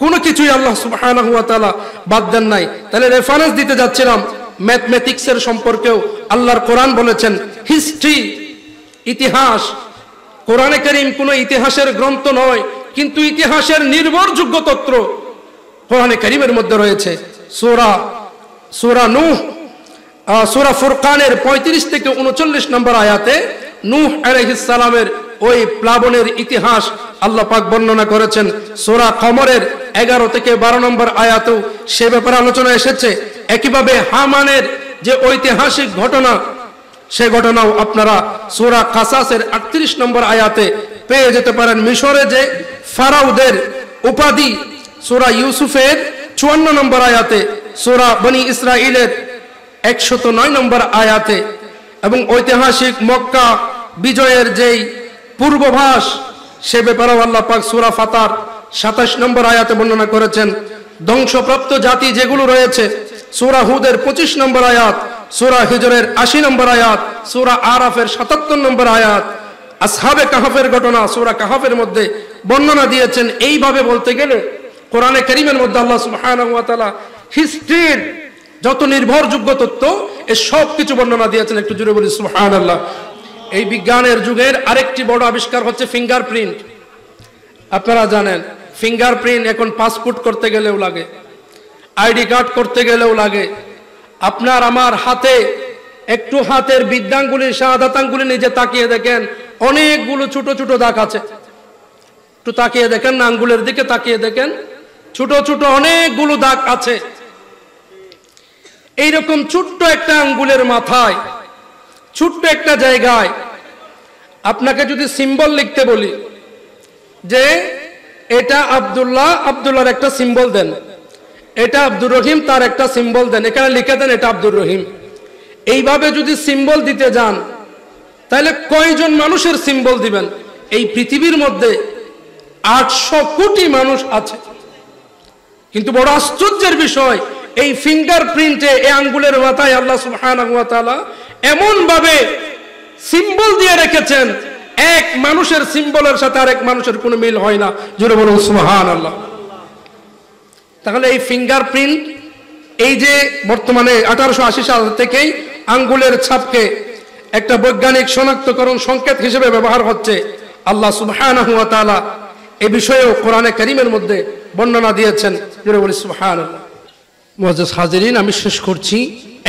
কোনো কিছুই আল্লাহ সুবহানাহু ওয়া তাআলা বাদ দেন নাই। তাহলে রেফারেন্স দিতে যাচ্ছিলাম, ম্যাথমেটিক্সের সম্পর্কেও আল্লাহর কোরআন বলেছেন, হিস্ট্রি, ইতিহাস। কোরআনে কারীম কোনো ইতিহাসের গ্রন্থ নয়, কিন্তু ইতিহাসের নির্ভরযোগ্য তথ্য কোরআনে কারীমের মধ্যে রয়েছে। সূরা নূহ, সূরা ফুরকানের ৩৫ থেকে ৩৯ নম্বর আয়াতে নূহ আলাইহিস সালামের ওই প্লাবনের ইতিহাস আল্লাহ পাক বর্ণনা করেছেন। সূরা কমরের ১১ থেকে ১২ নম্বর আয়াতেও সে ব্যাপারে আলোচনা এসেছে। একইভাবে হামানের যে ঐতিহাসিক ঘটনা, সে ঘটনাও আপনারা সূরা কাসাসের ৩৮ নম্বর আয়াতে পেয়ে যেতে পারেন। মিশরে যে ফারাওদের উপাধি সূরা ইউসুফের ৫৪ নম্বর আয়াতে, সূরা বনি ইসরাইলের ১০৯ নম্বর আয়াতে, এবং ঐতিহাসিক মক্কা বিজয়ের যেই পূর্বাভাস, সে ব্যাপারেও আল্লাহ পাক সূরা ফাতার ২৭ নম্বর আয়াতে বর্ণনা করেছেন। ধ্বংসপ্রাপ্ত জাতি যেগুলো রয়েছে, সূরা হুদের ২৫ নম্বর আয়াত, সূরা হিজরের ৮০ নম্বর আয়াত, সূরা আরাফের ৭৭ নম্বর আয়াত, আসহাবে কাহাফের ঘটনা সূরা কাহাফের মধ্যে বর্ণনা দিয়েছেন। এইভাবে বলতে গেলে কোরআনে কারীমের মধ্যে আল্লাহ সুবহানাহু ওয়া তাআলা হিস্ট্রির যত নির্ভরযোগ্য তথ্য, এ সব কিছু বর্ণনা দিয়েছেন। একটু জোরে বলি সুবহানাল্লাহ। এই বিজ্ঞানের যুগের আরেকটি বড় আবিষ্কার হচ্ছে ফিঙ্গারপ্রিন্ট। আপনারা জানেন ফিঙ্গারপ্রিন্ট এখন পাসপোর্ট করতে গেলেও লাগে, আইডি কার্ড করতে গেলেও লাগে। আপনার আমার হাতে একটু হাতের বৃদ্ধাঙ্গুলি, শাহাদাতাঙ্গুলি নিজে তাকিয়ে দেখেন, অনেকগুলো ছোট ছোট দাগ আছে। একটু তাকিয়ে দেখেন না, আঙ্গুলের দিকে তাকিয়ে দেখেন, ছোট ছোট অনেকগুলো দাগ আছে। এইরকম ছোট্ট একটা আঙ্গুলের মাথায়, ছোট্ট একটা জায়গায় আপনাকে যদি সিম্বল লিখতে বলি যে এটা আব্দুল্লাহ, আব্দুল্লাহর একটা সিম্বল দেন, এটা আব্দুর রহিম, তার একটা সিম্বল দেন, এখানে লিখে দেন এটা আব্দুর রহিম। এইভাবে যদি সিম্বল দিতে যান, তাহলে কয়জন মানুষের সিম্বল দিবেন? এই পৃথিবীর মধ্যে 800 কোটি মানুষ আছে, কিন্তু বড় আশ্চর্যের বিষয় এই ফিঙ্গারপ্রিন্টে, এই আঙ্গুলের মাথায় আল্লাহ সুবহানাহু ওয়া তাআলা এমন ভাবে সিম্বল দিয়ে রেখেছেন, এক মানুষের সিম্বলের সাথে আরেক মানুষের কোনো মিল হয় না। জোরে বলুন সুবহানাল্লাহ। তাহলে এই ফিঙ্গারপ্রিন্ট, এই যে বর্তমানে 1880 সাল থেকেই আঙ্গুলের ছাপকে একটা বৈজ্ঞানিক শনাক্তকরণ সংকেত হিসেবে ব্যবহার হচ্ছে, আল্লাহ সুবহানাহু ওয়া তাআলা এই বিষয়েও কোরআনে কারীমের মধ্যে বর্ণনা দিয়েছেন। জোরে বলি সুবহানাল্লাহ। মুআজ্জাজ হাজিরিন, আমি শেষ করছি,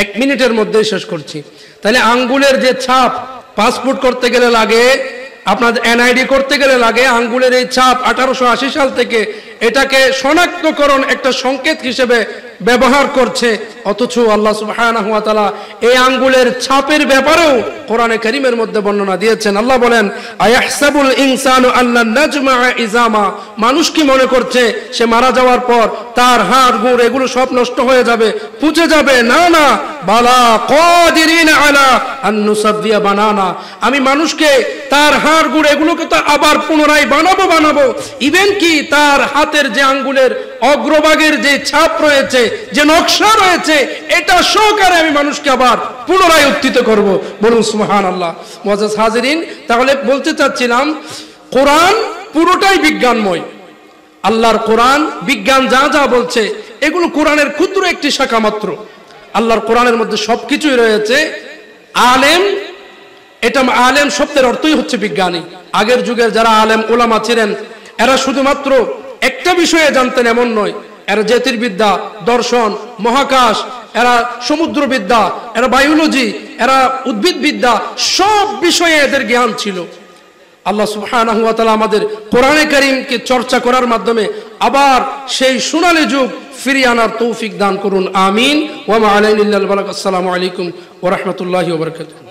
1 মিনিটের মধ্যে শেষ করছি। তাহলে আঙ্গুলের যে ছাপ পাসপোর্ট করতে গেলে লাগে, আপনার এনআইডি করতে গেলে লাগে, আঙ্গুলের এই ছাপ 1880 সাল থেকে এটাকে শনাক্তকরণ একটা সংকেত হিসেবে ব্যবহার করছে। অথচ আল্লাহ সুবহানাহু ওয়া তাআলা এই আঙ্গুলের ছাপের ব্যাপারেও কোরআনে কারীমের মধ্যে বর্ণনা দিয়েছেন। আল্লাহ বলেন, আয়াহসাবুল ইনসানু আল্লান নাজমা'a ইজামা, মানুষ কি মনে করছে সে মারা যাওয়ার পর তার হাড় গুড় এগুলো সব নষ্ট হয়ে যাবে, পচে যাবে? না না, বালা কাদিরিন আলা আন নুসাব্বিয়া বানানা, আমি মানুষকে তার হাড় গুড় এগুলোকে তো আবার পুনরায় বানাবো। ইভেন কি তার হাতের যে আঙ্গুলের অগ্রভাগের যে ছাপ রয়েছে, যে নকশা রয়েছে, এটা সহকারে আমি মানুষকে আবার পুনরায় উত্থিত করব। বলুন সুবহানাল্লাহ। মুআজ্জাজ হাজিরিন, তাহলে বলতে চাচ্ছিলাম কোরআন পুরোটাই বিজ্ঞানময়। আল্লাহর কোরআন বিজ্ঞান যা যা বলছে এগুলো কোরআনের ক্ষুদ্র একটি শাখা মাত্র। আল্লাহর কোরআনের মধ্যে সবকিছুই রয়েছে। আলেম, এটা আলেম শব্দের অর্থই হচ্ছে বিজ্ঞানী। আগের যুগের যারা আলেম ওলামা ছিলেন এরা শুধুমাত্র একটা বিষয়ে জানতেন এমন নয়, এরা জ্যোতির্বিদ্যা, দর্শন, মহাকাশ, এরা সমুদ্রবিদ্যা, এরা বায়োলজি, এরা উদ্ভিদবিদ্যা, সব বিষয়ে এদের জ্ঞান ছিল। আল্লাহ সুবহানাহু ওয়া তাআলা আমাদের কোরআনে কারীমকে চর্চা করার মাধ্যমে আবার সেই সোনালী যুগ ফিরিয়ে আনার তৌফিক দান করুন। আমিন। ওয়া মা আলাইনা ইল্লাল বালাগ। আসসালামু আলাইকুম ওয়া রাহমাতুল্লাহি ওয়া বারাকাতুহু।